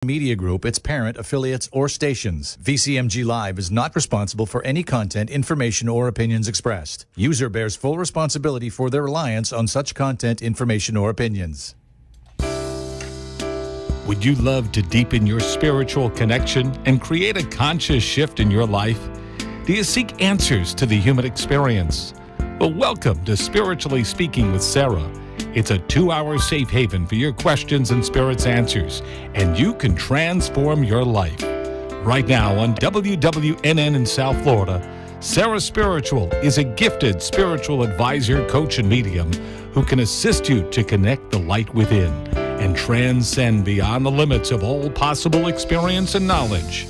Media Group, its parent, affiliates, or stations. VCMG Live is not responsible for any content, information, or opinions expressed. User bears full responsibility for their reliance on such content, information, or opinions. Would you love to deepen your spiritual connection and create a conscious shift in your life? Do you seek answers to the human experience? Well, welcome to Spiritually Speaking with Sarah. It's a 2-hour safe haven for your questions and Spirit's answers, and you can transform your life. Right now on WWNN in South Florida, Sarah Spiritual is a gifted spiritual advisor, coach, and medium who can assist you to connect the light within and transcend beyond the limits of all possible experience and knowledge.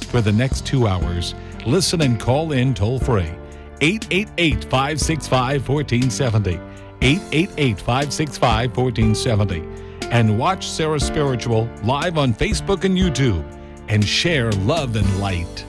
For the next 2 hours, listen and call in toll-free, 888-565-1470. 888-565-1470, and watch Sarah Spiritual live on Facebook and YouTube, and share love and light.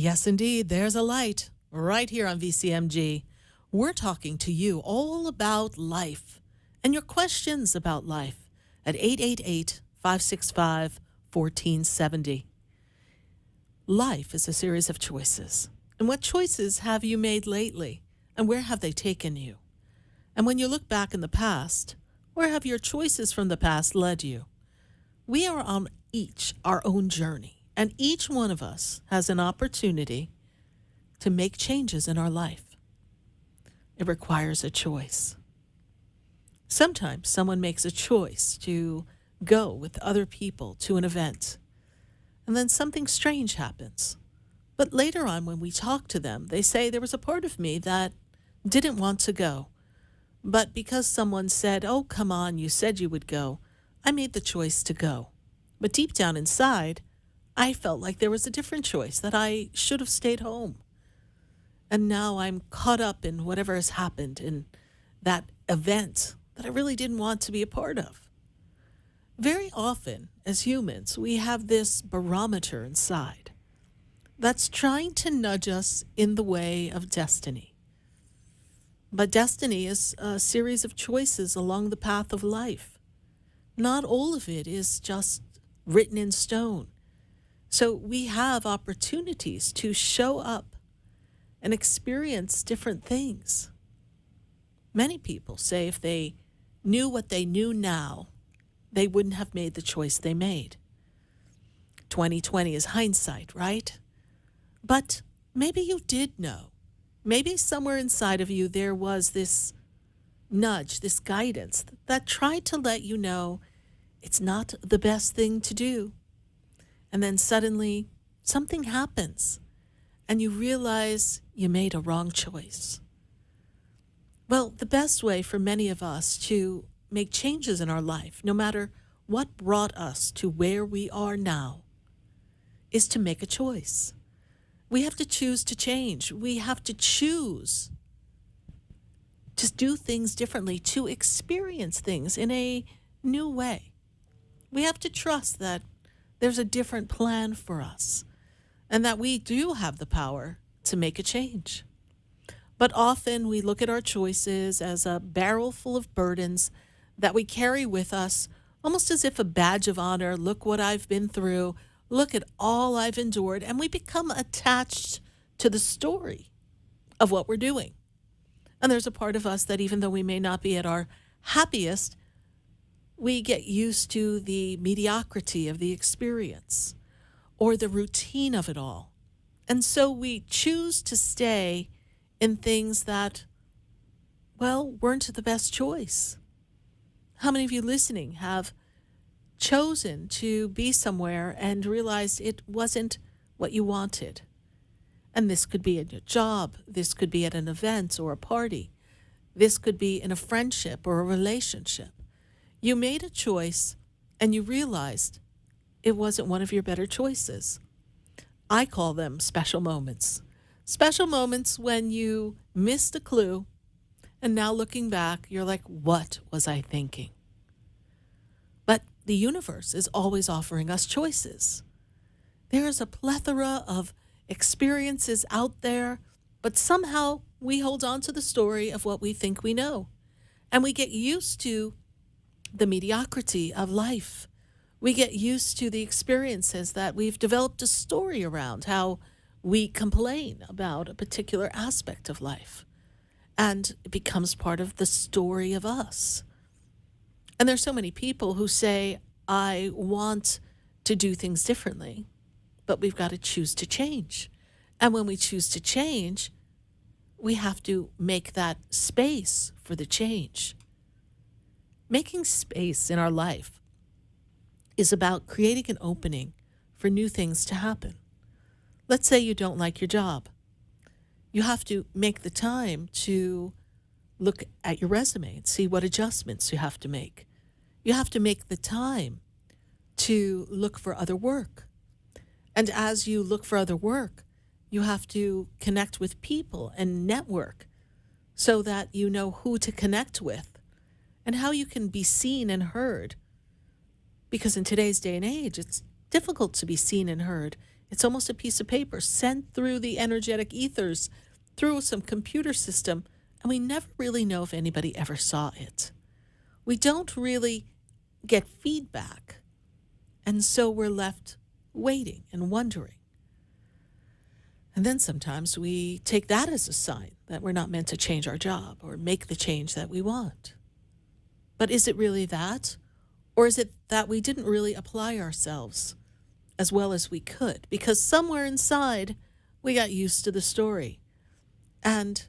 Yes, indeed. There's a light right here on VCMG. We're talking to you all about life and your questions about life at 888-565-1470. Life is a series of choices. And what choices have you made lately? And where have they taken you? And when you look back in the past, where have your choices from the past led you? We are on each our own journey. And each one of us has an opportunity to make changes in our life. It requires a choice. Sometimes someone makes a choice to go with other people to an event, and then something strange happens. But later on, when we talk to them, they say there was a part of me that didn't want to go. But because someone said, "Oh, come on, you said you would go," I made the choice to go. But deep down inside, I felt like there was a different choice, that I should have stayed home. And now I'm caught up in whatever has happened in that event that I really didn't want to be a part of. Very often, as humans, we have this barometer inside that's trying to nudge us in the way of destiny. But destiny is a series of choices along the path of life. Not all of it is just written in stone. So we have opportunities to show up and experience different things. Many people say if they knew what they knew now, they wouldn't have made the choice they made. 2020 is hindsight, right? But maybe you did know. Maybe somewhere inside of you there was this nudge, this guidance that tried to let you know it's not the best thing to do. And then suddenly something happens and you realize you made a wrong choice. Well, the best way for many of us to make changes in our life, no matter what brought us to where we are now, is to make a choice. We have to choose to change. We have to choose to do things differently, to experience things in a new way. We have to trust that there's a different plan for us and that we do have the power to make a change. But often we look at our choices as a barrel full of burdens that we carry with us, almost as if a badge of honor. Look what I've been through. Look at all I've endured. And we become attached to the story of what we're doing. And there's a part of us that even though we may not be at our happiest, we get used to the mediocrity of the experience or the routine of it all. And so we choose to stay in things that, well, weren't the best choice. How many of you listening have chosen to be somewhere and realized it wasn't what you wanted? And this could be at your job. This could be at an event or a party. This could be in a friendship or a relationship. You made a choice and you realized it wasn't one of your better choices. I call them special moments. Special moments when you missed a clue and now looking back, you're like, what was I thinking? But the universe is always offering us choices. There is a plethora of experiences out there, but somehow we hold on to the story of what we think we know. And we get used to the mediocrity of life. We get used to the experiences that we've developed a story around, how we complain about a particular aspect of life. And it becomes part of the story of us. And there's so many people who say, I want to do things differently, but we've got to choose to change. And when we choose to change, we have to make that space for the change. Making space in our life is about creating an opening for new things to happen. Let's say you don't like your job. You have to make the time to look at your resume and see what adjustments you have to make. You have to make the time to look for other work. And as you look for other work, you have to connect with people and network so that you know who to connect with and how you can be seen and heard. Because in today's day and age, it's difficult to be seen and heard It's almost a piece of paper sent through the energetic ethers, through some computer system, and we never really know if anybody ever saw it. We don't really get feedback, and so we're left waiting and wondering. And then sometimes we take that as a sign that we're not meant to change our job or make the change that we want. But is it really that? Or is it that we didn't really apply ourselves as well as we could? Because somewhere inside, we got used to the story. And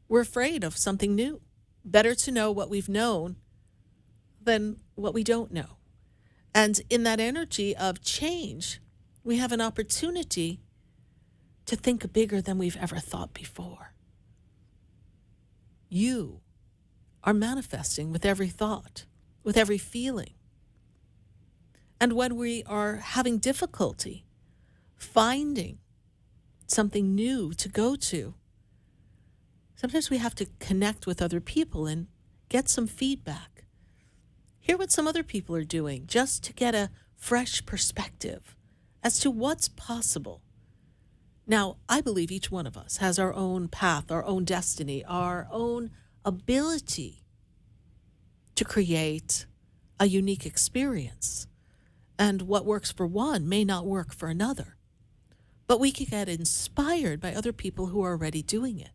we're afraid of something new. Better to know what we've known than what we don't know. And in that energy of change, we have an opportunity to think bigger than we've ever thought before. You are manifesting with every thought, with every feeling. And when we are having difficulty finding something new to go to, sometimes we have to connect with other people and get some feedback. Hear what some other people are doing just to get a fresh perspective as to what's possible. Now, I believe each one of us has our own path, our own destiny, our own ability to create a unique experience. And what works for one may not work for another. But we can get inspired by other people who are already doing it.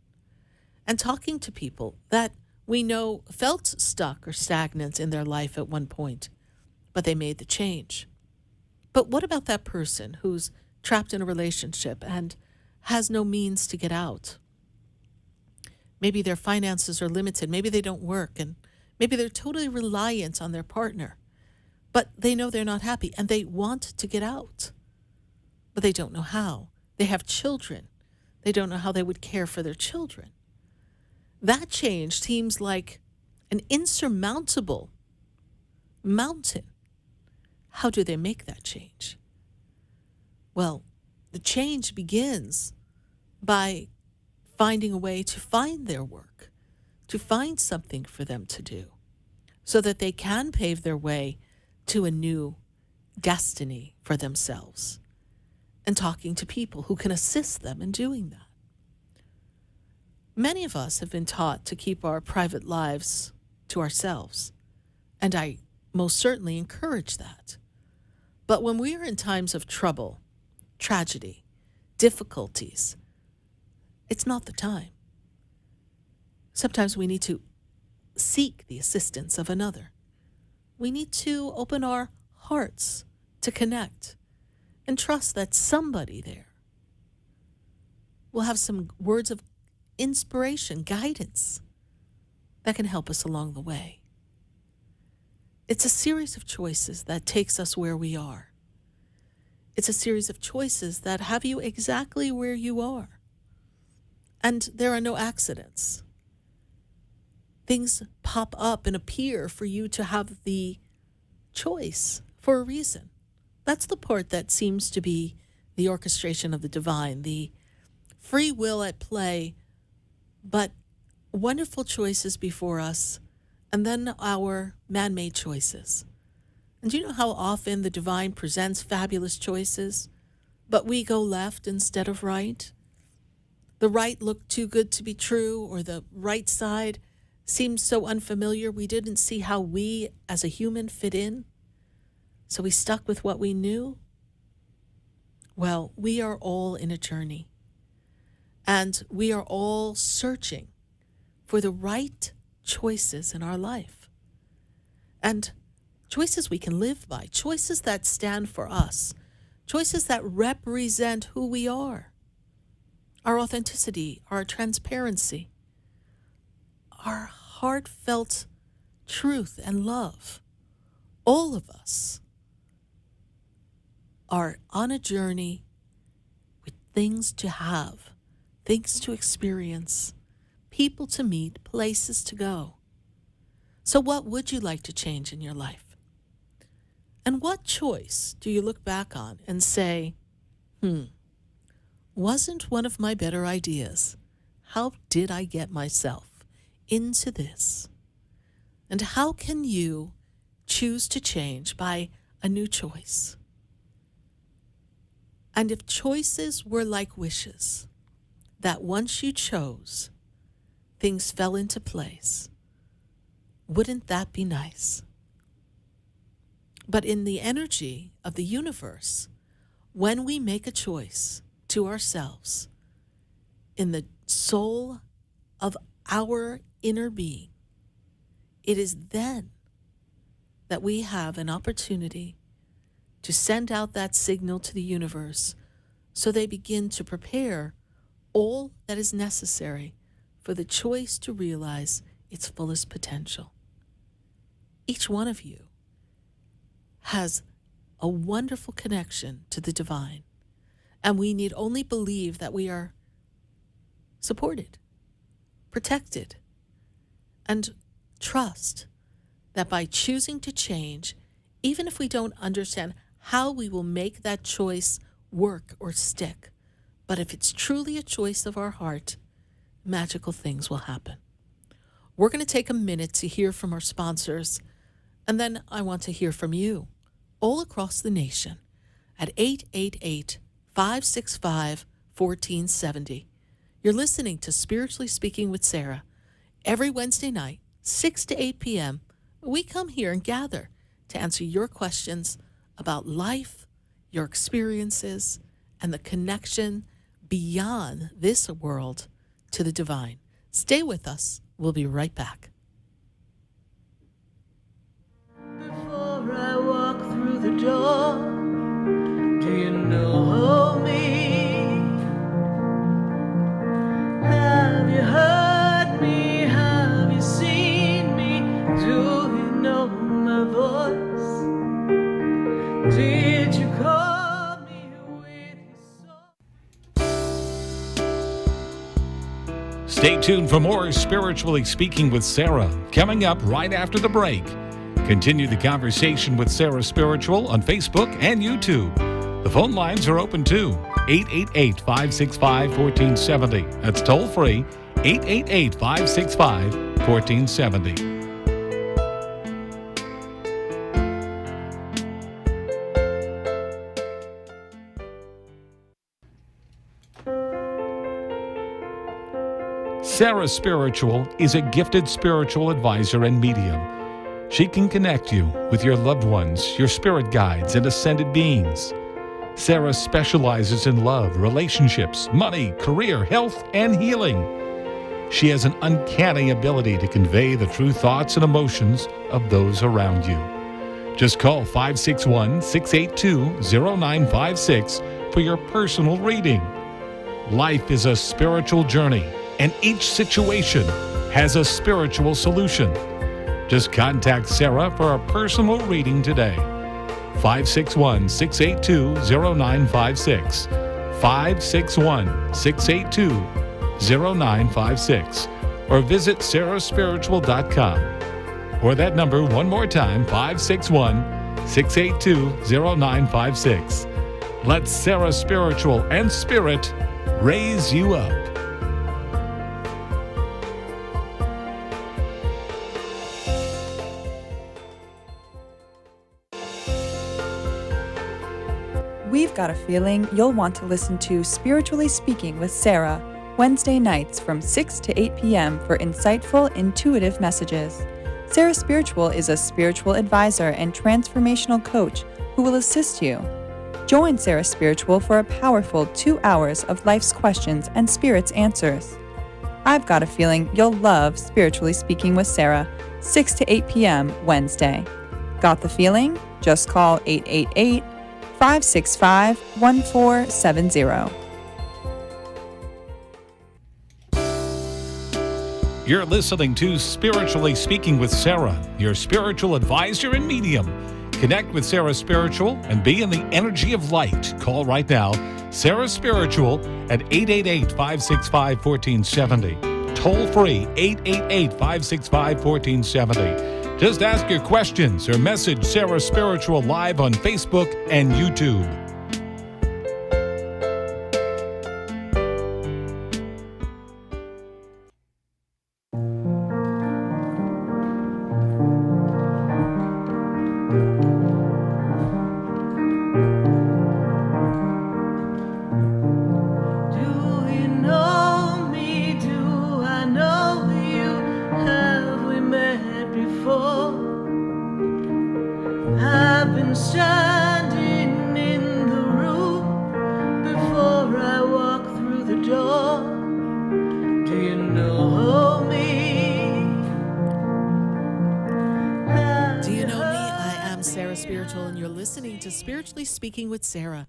And talking to people that we know felt stuck or stagnant in their life at one point, but they made the change. But what about that person who's trapped in a relationship and has no means to get out? Maybe their finances are limited. Maybe they don't work, and maybe they're totally reliant on their partner. But they know they're not happy, and they want to get out. But they don't know how. They have children. They don't know how they would care for their children. That change seems like an insurmountable mountain. How do they make that change? Well, the change begins by finding a way to find their work, to find something for them to do, so that they can pave their way to a new destiny for themselves, and talking to people who can assist them in doing that. Many of us have been taught to keep our private lives to ourselves, and I most certainly encourage that. But when we are in times of trouble, tragedy, difficulties, it's not the time. Sometimes we need to seek the assistance of another. We need to open our hearts to connect and trust that somebody there will have some words of inspiration, guidance that can help us along the way. It's a series of choices that takes us where we are. It's a series of choices that have you exactly where you are. And there are no accidents. Things pop up and appear for you to have the choice for a reason. That's the part that seems to be the orchestration of the divine, the free will at play, but wonderful choices before us, and then our man-made choices. And do you know how often the divine presents fabulous choices, but we go left instead of right? The right looked too good to be true, or the right side seemed so unfamiliar we didn't see how we as a human fit in, so we stuck with what we knew. Well, we are all in a journey, and we are all searching for the right choices in our life, and choices we can live by, choices that stand for us, choices that represent who we are, our authenticity, our transparency, our heartfelt truth and love. All of us are on a journey with things to have, things to experience, people to meet, places to go. So what would you like to change in your life? And what choice do you look back on and say, wasn't one of my better ideas? How did I get myself into this? And how can you choose to change by a new choice? And if choices were like wishes, that once you chose, things fell into place, wouldn't that be nice? But in the energy of the universe, when we make a choice to ourselves, in the soul of our inner being, it is then that we have an opportunity to send out that signal to the universe so they begin to prepare all that is necessary for the choice to realize its fullest potential. Each one of you has a wonderful connection to the divine, and we need only believe that we are supported, protected, and trust that by choosing to change, even if we don't understand how we will make that choice work or stick, but if it's truly a choice of our heart, magical things will happen. We're going to take a minute to hear from our sponsors, and then I want to hear from you all across the nation at 888-565-1470. You're listening to Spiritually Speaking with Sarah. Every Wednesday night, 6 to 8 p.m., we come here and gather to answer your questions about life, your experiences, and the connection beyond this world to the divine. Stay with us. We'll be right back. Before I walk through the door, do you know me? Have you heard me? Have you seen me? Do you know my voice? Did you call me with your soul? Stay tuned for more Spiritually Speaking with Sarah, coming up right after the break. Continue the conversation with Sarah Spiritual on Facebook and YouTube. The phone lines are open too. 888-565-1470. That's toll free. 888-565-1470. Sarah Spiritual is a gifted spiritual advisor and medium. She can connect you with your loved ones, your spirit guides, and ascended beings. Sarah specializes in love, relationships, money, career, health, and healing. She has an uncanny ability to convey the true thoughts and emotions of those around you. Just call 561-682-0956 for your personal reading. Life is a spiritual journey, and each situation has a spiritual solution. Just contact Sarah for a personal reading today. 561-682-0956. 561-682-0956. Or visit sarahspiritual.com. Or that number one more time, 561-682-0956. Let Sarah Spiritual and Spirit raise you up. We've got a feeling you'll want to listen to Spiritually Speaking with Sarah, Wednesday nights from 6 to 8 p.m. for insightful, intuitive messages. Sarah Spiritual is a spiritual advisor and transformational coach who will assist you. Join Sarah Spiritual for a powerful 2 hours of life's questions and Spirit's answers. I've got a feeling you'll love Spiritually Speaking with Sarah, 6 to 8 p.m. Wednesday. Got the feeling? Just call 888-565-1470. You're listening to Spiritually Speaking with Sarah, your spiritual advisor and medium. Connect with Sarah Spiritual and be in the energy of light. Call right now, Sarah Spiritual at 888-565-1470. Toll free, 888-565-1470. Just ask your questions or message Sarah Spiritual live on Facebook and YouTube. before. I've been standing in the room before I walk through the door. Do you know me? Do you know me? I am Sarah Spiritual, and you're listening to Spiritually Speaking with Sarah.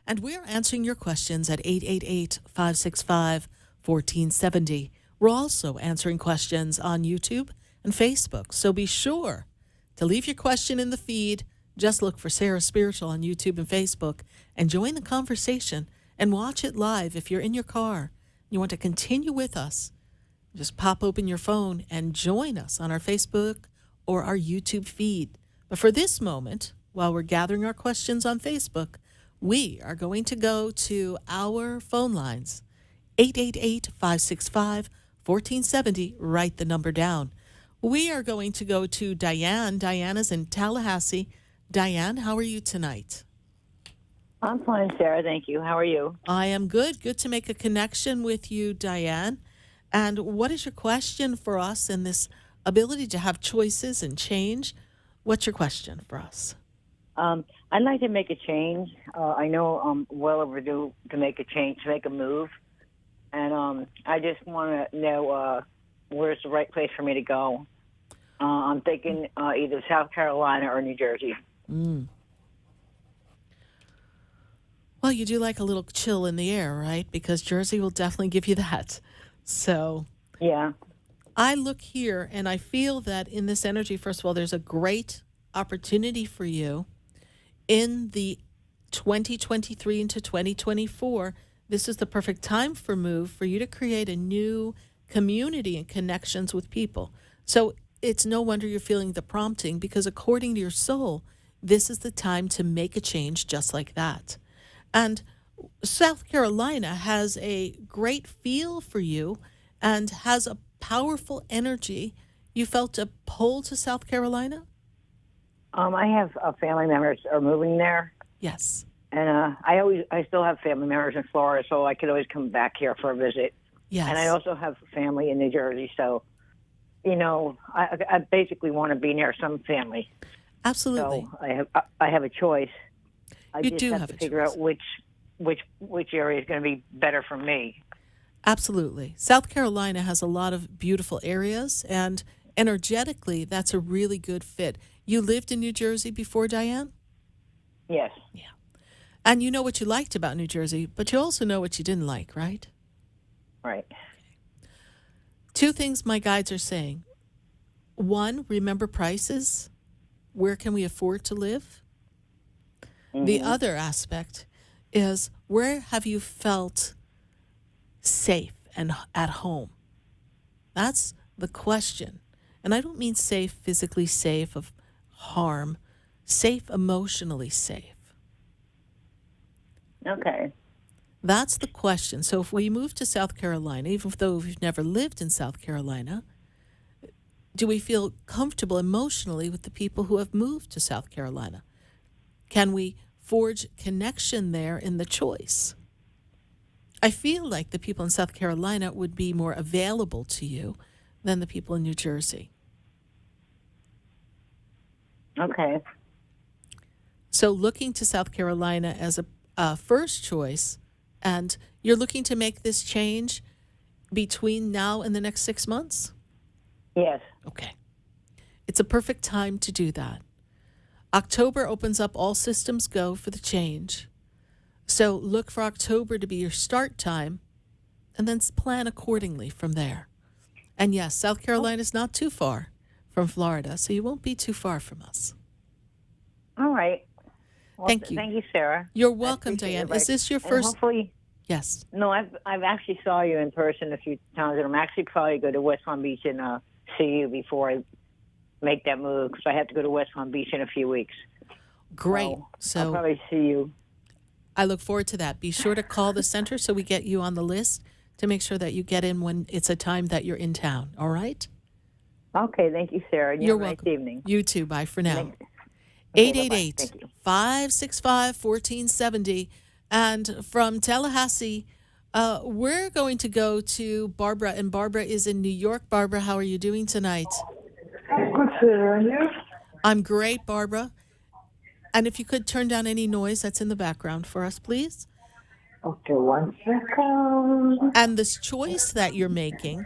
And we're answering your questions at 888-565-1470. We're also answering questions on YouTube and Facebook. So be sure to leave your question in the feed. Just look for Sarah Spiritual on YouTube and Facebook and join the conversation and watch it live if you're in your car. You want to continue with us, just pop open your phone and join us on our Facebook or our YouTube feed. But for this moment, while we're gathering our questions on Facebook, we are going to go to our phone lines, 888-565-1470. Write the number down. We are going to go to Diane. Diana's in Tallahassee. Diane, how are you tonight? I'm fine, Sarah. Thank you. How are you? I am good. Good to make a connection with you, Diane. And what is your question for us in this ability to have choices and change? What's your question for us? I'd like to make a change. I know I'm well overdue to make a change, to make a move. And I just want to know where's the right place for me to go. I'm thinking either South Carolina or New Jersey. Well, you do like a little chill in the air, right? Because Jersey will definitely give you that. So Yeah. I look here and I feel that in this energy, first of all, there's a great opportunity for you in the 2023 into 2024. This is the perfect time for move for you to create a new community and connections with people. So it's no wonder you're feeling the prompting, because according to your soul, this is the time to make a change just like that. And South Carolina has a great feel for you and has a powerful energy. You felt a pull to South Carolina? I have family members are moving there, Yes. and I still have family members in Florida, so I could always come back here for a visit. Yes. And I also have family in New Jersey, so I basically want to be near some family. Absolutely. So I have a choice. I You just do have have to a figure choice. out which area is going to be better for me. Absolutely. South Carolina has a lot of beautiful areas, and energetically, that's a really good fit. You lived in New Jersey before, Diane? Yes. And you know what you liked about New Jersey, but you also know what you didn't like, right? Right. Two things my guides are saying. One, remember prices. Where can we afford to live? The other aspect is, where have you felt safe and at home? That's the question. And I don't mean safe, physically safe of harm, safe, emotionally safe. Okay. That's the question. So if we move to South Carolina, even though we've never lived in South Carolina, do we feel comfortable emotionally with the people who have moved to South Carolina? Can we forge connection there in the choice? I feel like the people in South Carolina would be more available to you than the people in New Jersey. Okay. So looking to South Carolina as a first choice, and you're looking to make this change between now and the next 6 months? Yes. Okay. It's a perfect time to do that. October opens up all systems go for the change. So look for October to be your start time, and then plan accordingly from there. And yes, South Carolina is not too far from Florida, so you won't be too far from us. All right. Well, Thank you. Thank you, Sarah. You're I welcome, appreciate Diane. your Is this your advice. first? And hopefully, Yes. no, I've actually saw you in person a few times, and I'm actually probably go to West Palm Beach and see you before I make that move, because I have to go to West Palm Beach in a few weeks. Great. So I'll So probably see you. I look forward to that. Be sure to call the center so we get you on the list to make sure that you get in when it's a time that you're in town. All right? Okay, thank you, Sarah. And you You're have a welcome. nice evening. You too. Bye for now. Thanks. Okay, bye-bye. 888 Thank you. 565 1470. And from Tallahassee, we're going to go to Barbara, and Barbara is in New York. Barbara, how are you doing tonight? Good, Sarah, and you? I'm great, Barbara. And if you could turn down any noise that's in the background for us, please. Okay, 1 second. And this choice that you're making,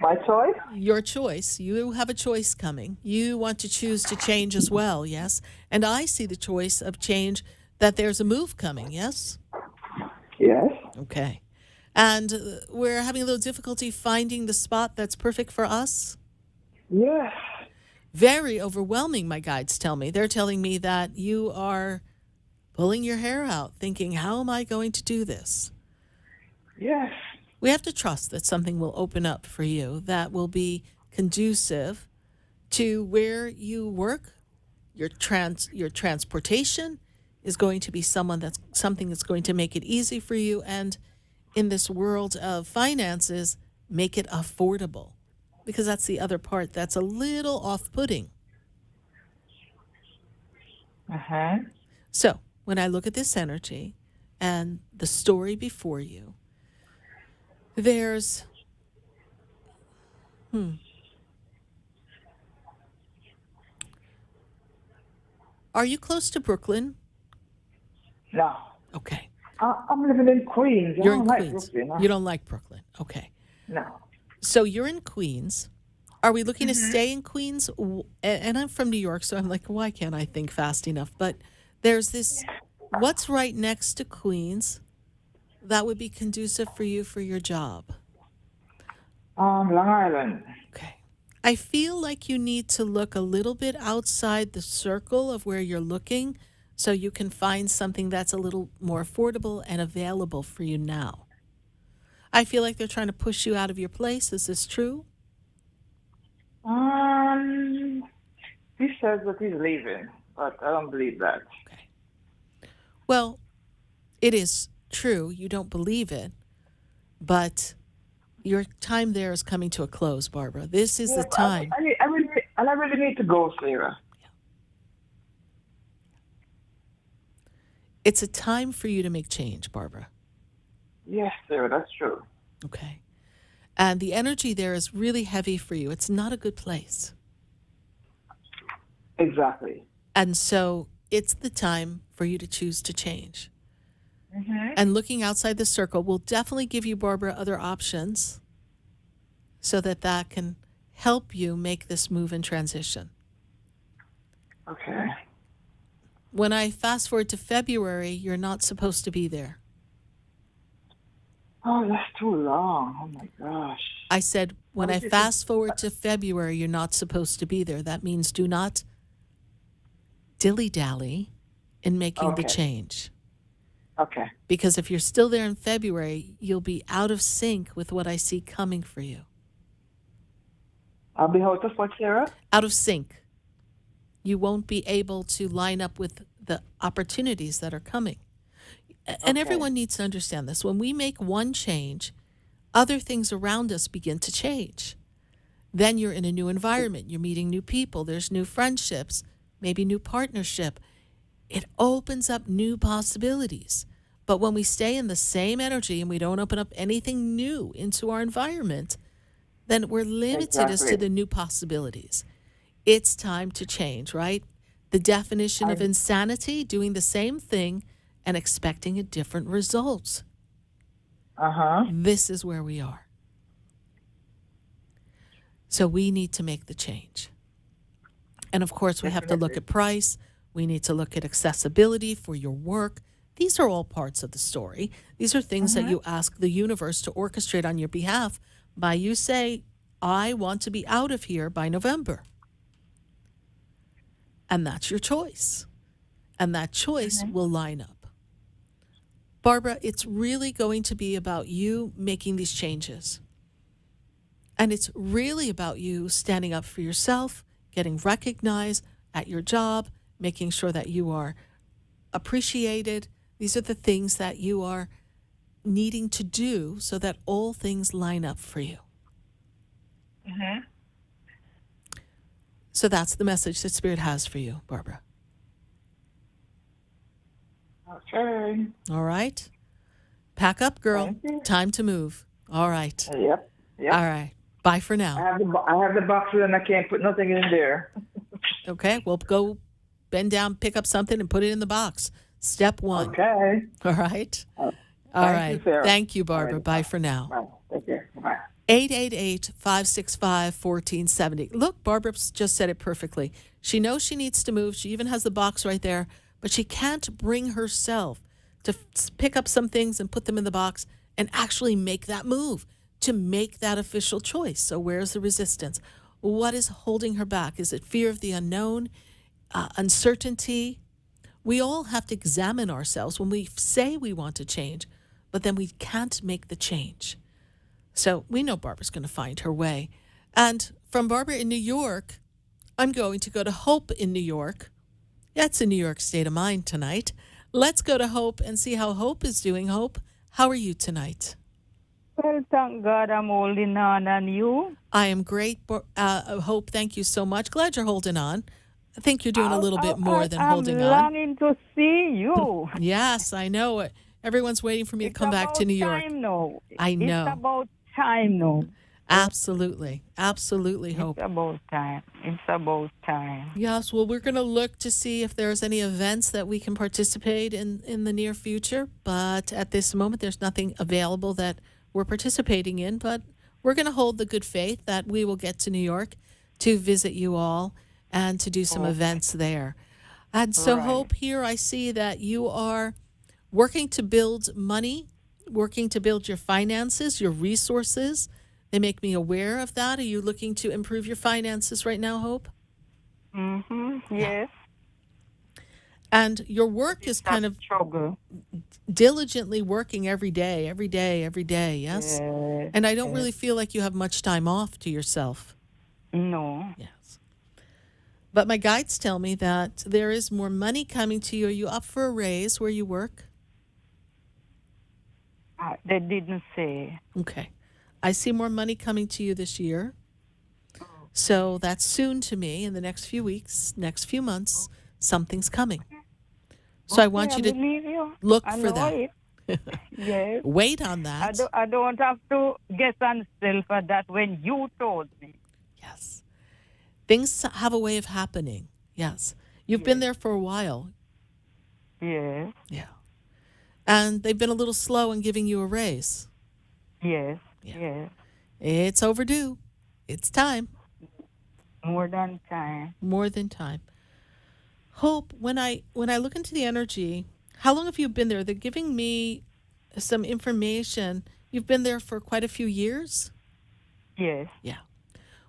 My choice? your choice, you have a choice coming. You want to choose to change as well, yes? And I see the choice of change that there's a move coming, yes? Yes. Okay. And we're having a little difficulty finding the spot that's perfect for us. Yes. Very overwhelming, my guides tell me. They're telling me that you are pulling your hair out, thinking, how am I going to do this? Yes. We have to trust that something will open up for you that will be conducive to where you work. Your transportation is going to be something that's going to make it easy for you, and in this world of finances, make it affordable, because that's the other part that's a little off-putting. Uh-huh. So when I look at this energy and the story before you, there's Are you close to Brooklyn? No. Okay. I'm living in Queens. You're I in don't like Queens. Brooklyn. You don't like Brooklyn. Okay. No. So you're in Queens. Are we looking to stay in Queens? And I'm from New York, so I'm like, why can't I think fast enough? But there's this, what's right next to Queens that would be conducive for you for your job? Long Island. Okay. I feel like you need to look a little bit outside the circle of where you're looking so you can find something that's a little more affordable and available for you now. I feel like they're trying to push you out of your place. Is this true? He says that he's leaving, but I don't believe that. Okay. Well, it is true. You don't believe it, but your time there is coming to a close, Barbara. This is the time. I really need to go, Sarah. It's a time for you to make change, Barbara. Yes, Sarah, that's true. Okay. And the energy there is really heavy for you. It's not a good place. Exactly. And so it's the time for you to choose to change. Mm-hmm. And looking outside the circle will definitely give you, Barbara, other options so that can help you make this move and transition. Okay. When I fast forward to February, you're not supposed to be there. Oh, that's too long. Oh, my gosh. I said, when I fast forward to February, you're not supposed to be there. That means do not dilly-dally in making the change. Okay. Because if you're still there in February, you'll be out of sync with what I see coming for you. I'll be out of what, Sarah? Out of sync. You won't be able to line up with the opportunities that are coming. And everyone needs to understand this. When we make one change, other things around us begin to change. Then you're in a new environment. You're meeting new people. There's new friendships, maybe new partnership. It opens up new possibilities. But when we stay in the same energy and we don't open up anything new into our environment, then we're limited as to the new possibilities. It's time to change, right? The definition of insanity, doing the same thing and expecting a different result. This is where we are. So we need to make the change. And of course, we have to look at price. We need to look at accessibility for your work. These are all parts of the story. These are things that you ask the universe to orchestrate on your behalf by you say, I want to be out of here by November. And that's your choice. And that choice will line up. Barbara, it's really going to be about you making these changes. And it's really about you standing up for yourself, getting recognized at your job, making sure that you are appreciated. These are the things that you are needing to do so that all things line up for you. So that's the message that Spirit has for you, Barbara. Okay. All right. Pack up, girl. Thank you. Time to move. All right. Yep. All right. Bye for now. I have the boxes and I can't put nothing in there. Okay, well, go bend down, pick up something, and put it in the box. Step one. Okay. All right? All Thank right. you, Sarah. Thank you, Barbara. All right. Bye for now. Bye. Take care. Bye. 888-565-1470. Look, Barbara just said it perfectly. She knows she needs to move. She even has the box right there, but she can't bring herself to pick up some things and put them in the box and actually make that move, to make that official choice. So where's the resistance? What is holding her back? Is it fear of the unknown, uncertainty? We all have to examine ourselves when we say we want to change, but then we can't make the change. So we know Barbara's going to find her way. And from Barbara in New York, I'm going to go to Hope in New York. That's a New York state of mind tonight. Let's go to Hope and see how Hope is doing. Hope, how are you tonight? Well, thank God I'm holding on, and you? I am great, Hope. Thank you so much. Glad you're holding on. I think you're doing a little bit more than holding I'm on. longing to see you. Yes, I know it. Everyone's waiting for me to come back to New York. Time now. I know. It's about time now. Absolutely. Absolutely, Hope. It's about time. It's about time. Yes, well, we're going to look to see if there's any events that we can participate in the near future. But at this moment, there's nothing available that we're participating in. But we're going to hold the good faith that we will get to New York to visit you all and to do some events there. And so, Hope, here I see that you are working to build money, working to build your finances, your resources. They make me aware of that. Are you looking to improve your finances right now, Hope? Mm-hmm. Yes. And your work is kind of struggle. diligently working every day, yes? Yes. And I don't really feel like you have much time off to yourself. No. Yes. But my guides tell me that there is more money coming to you. Are you up for a raise where you work? They didn't say. Okay. I see more money coming to you this year. So that's soon to me. In the next few weeks, next few months, something's coming. So I want you to look for that. Yes. Wait on that. I don't have to guess on self for that when you told me. Yes. Things have a way of happening. Yes. You've been there for a while. Yes. Yeah. And they've been a little slow in giving you a raise. Yes. Yeah. Yes. It's overdue. It's time. More than time. More than time. Hope, when I look into the energy, how long have you been there? They're giving me some information. You've been there for quite a few years? Yes. Yeah.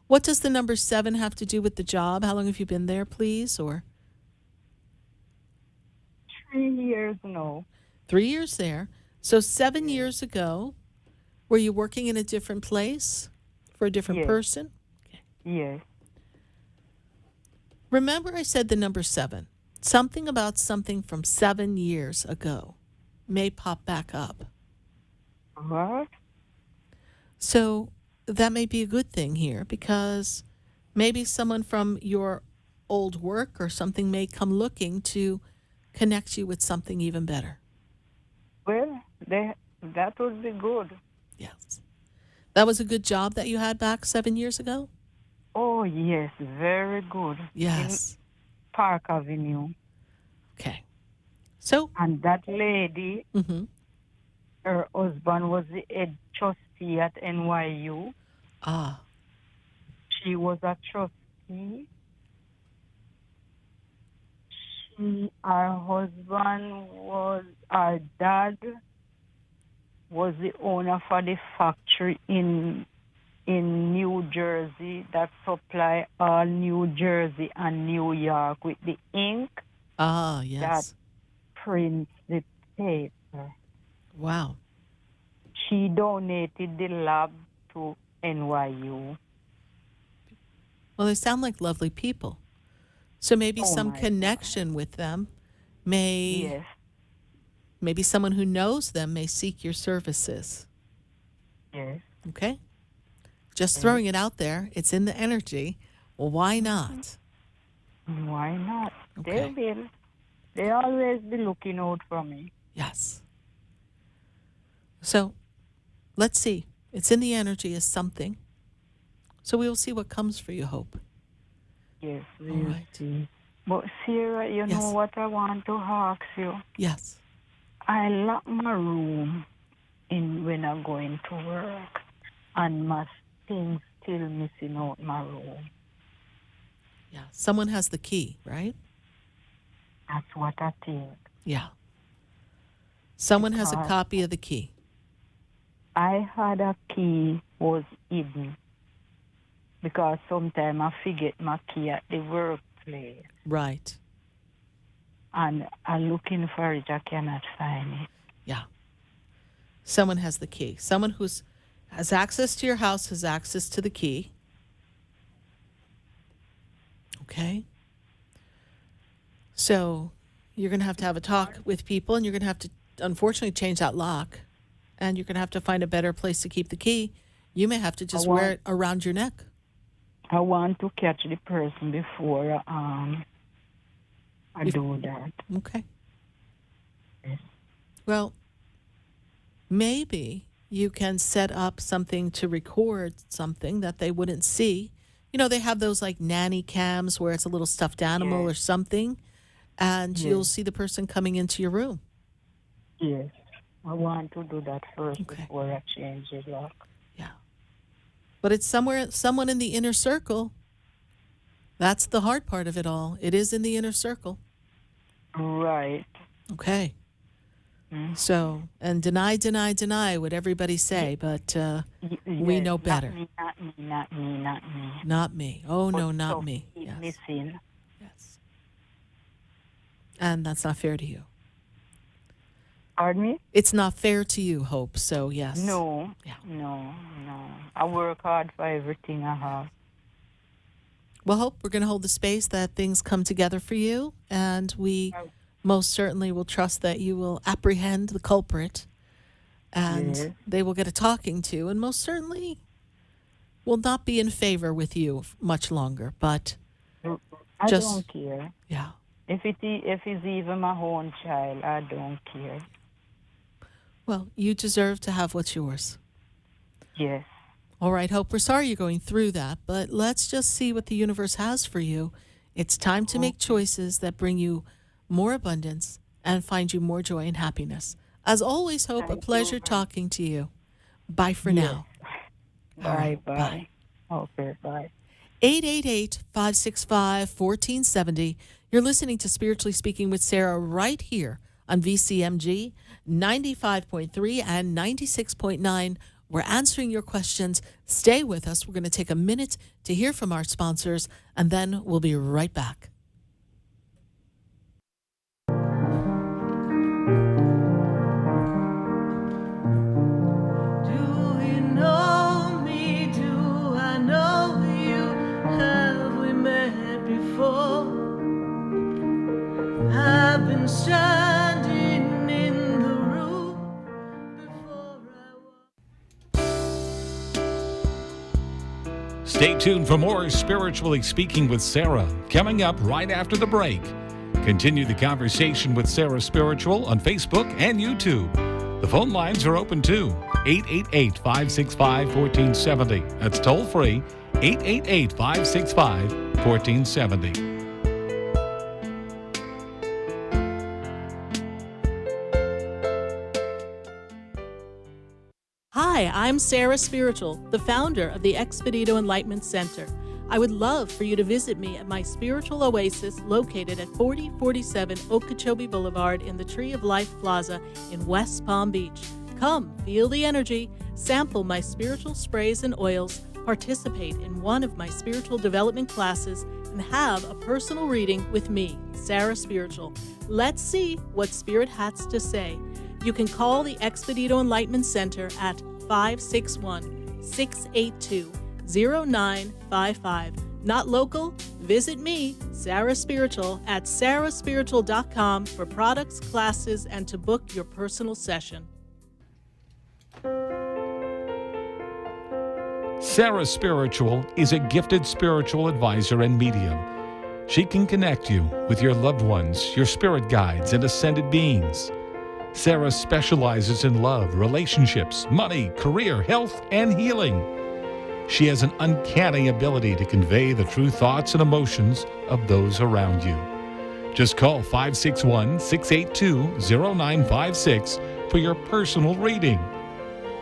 What does the number 7 have to do with the job? How long have you been there, please? Or 3 years now. 3 years there. So 7 years ago, were you working in a different place for a different person? Okay. Yes. Remember I said the number 7. Something about something from 7 years ago may pop back up. What? So that may be a good thing here because maybe someone from your old work or something may come looking to connect you with something even better. Well, that would be good. Yes. That was a good job that you had back 7 years ago? Oh, yes, very good. Yes. In Park Avenue. Okay. So. And that lady, her husband was the head trustee at NYU. Ah. She was a trustee. Her dad was the owner for the factory in New Jersey that supply all New Jersey and New York with the ink. Ah, yes. That prints the paper. Wow. She donated the lab to NYU. Well, they sound like lovely people. So maybe some connection with them may... Yes. Maybe someone who knows them may seek your services. Yes. Okay? Just throwing it out there. It's in the energy. Well, why not? Why not? Okay. They will. They always be looking out for me. Yes. So, let's see. It's in the energy as something. So we will see what comes for you, Hope. Yes, we All will right. see. But Sarah, you Yes. know what I want to ask you? Yes. I lock my room in when I go into work, and my things still missing out my room. Yeah. Someone has the key, right? That's what I think. Yeah. Someone has a Because copy of the key. I had a key was hidden because sometimes I forget my key at the workplace, Right. and I'm looking for it. I cannot find it. Yeah. Someone has the key. Someone who's has access to your house has access to the key. Okay. So you're going to have a talk with people, and you're going to have to, unfortunately, change that lock. And you're going to have to find a better place to keep the key. You may have to just wear it around your neck. I want to catch the person before I do that. Okay. Yes. Well, maybe you can set up something to record something that they wouldn't see. You know, they have those like nanny cams where it's a little stuffed animal or something, and you'll see the person coming into your room. Yes. I want to do that first Okay. before I change the lock. Yeah. But it's someone in the inner circle. That's the hard part of it all. It is in the inner circle. Right. Okay. So, and deny what everybody say, but we Yes, know better. Not me. Not me. Oh, no, But not stuff me. keep Yes. missing. Yes. And that's not fair to you. Pardon me? It's not fair to you, Hope. So, yes. No. Yeah. No. I work hard for everything I have. Well, Hope, we're going to hold the space that things come together for you, and we most certainly will trust that you will apprehend the culprit, and they will get a talking to, and most certainly will not be in favor with you much longer. But I just don't care. yeah. If it's even my own child, I don't care. Well, you deserve to have what's yours. Yes. All right, Hope, we're sorry you're going through that, but let's just see what the universe has for you. It's time to make choices that bring you more abundance and find you more joy and happiness. As always, Hope, a pleasure talking to you. Bye for now. All right, Bye. Okay, bye. 888-565-1470. You're listening to Spiritually Speaking with Sarah right here on VCMG 95.3 and 96.9. We're answering your questions. Stay with us. We're going to take a minute to hear from our sponsors, and then we'll be right back. Do you know me? Do I know you? Have we met before? I've been standing in the room before I walk. Stay tuned for more Spiritually Speaking with Sarah, coming up right after the break. Continue the conversation with Sarah Spiritual on Facebook and YouTube. The phone lines are open too. 888-565-1470. That's toll free. 888-565-1470. Hi, I'm Sarah Spiritual, the founder of the Expedito Enlightenment Center. I would love for you to visit me at my spiritual oasis located at 4047 Okeechobee Boulevard in the Tree of Life Plaza in West Palm Beach. Come, feel the energy, sample my spiritual sprays and oils, participate in one of my spiritual development classes, and have a personal reading with me, Sarah Spiritual. Let's see what Spirit has to say. You can call the Expedito Enlightenment Center at 561-682-0955. Not local? Visit me, Sarah Spiritual, at sarahspiritual.com for products, classes, and to book your personal session. Sarah Spiritual is a gifted spiritual advisor and medium. She can connect you with your loved ones, your spirit guides, and ascended beings. Sarah specializes in love, relationships, money, career, health, and healing. She has an uncanny ability to convey the true thoughts and emotions of those around you. Just call 561-682-0956 for your personal reading.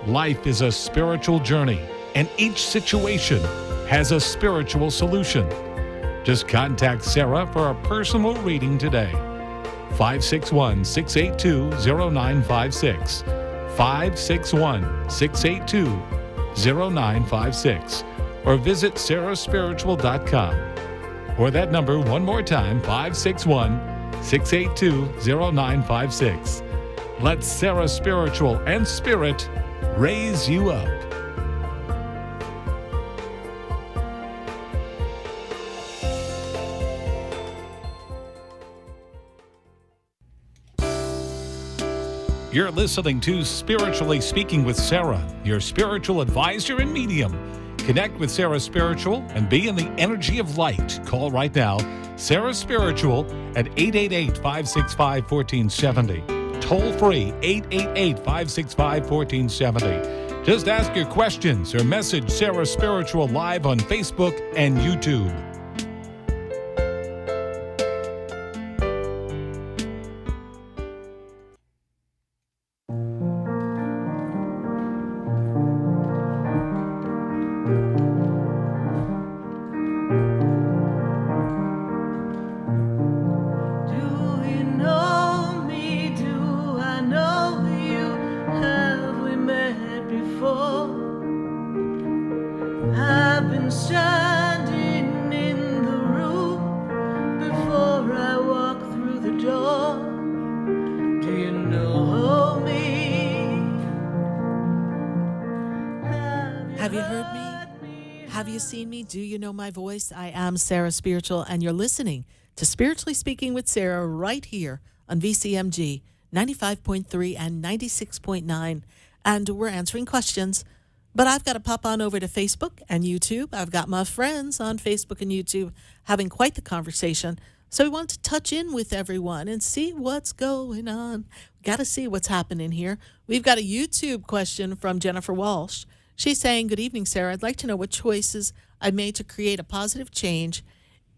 Life is a spiritual journey, and each situation has a spiritual solution. Just contact Sarah for a personal reading today. 561-682-0956. 561-682-0956. Or visit sarahspiritual.com. Or that number one more time, 561-682-0956. Let Sarah Spiritual and Spirit raise you up. You're listening to Spiritually Speaking with Sarah, your spiritual advisor and medium. Connect with Sarah Spiritual and be in the energy of light. Call right now, Sarah Spiritual at 888-565-1470. Toll free, 888-565-1470. Just ask your questions or message Sarah Spiritual live on Facebook and YouTube. Have you heard me? Have you seen me? Do you know my voice? I am Sarah Spiritual, and you're listening to Spiritually Speaking with Sarah right here on VCMG 95.3 and 96.9. And we're answering questions. But I've got to pop on over to Facebook and YouTube. I've got my friends on Facebook and YouTube having quite the conversation. So we want to touch in with everyone and see what's going on. Got to see what's happening here. We've got a YouTube question from Jennifer Walsh. She's saying, good evening, Sarah. I'd like to know what choices I've made to create a positive change.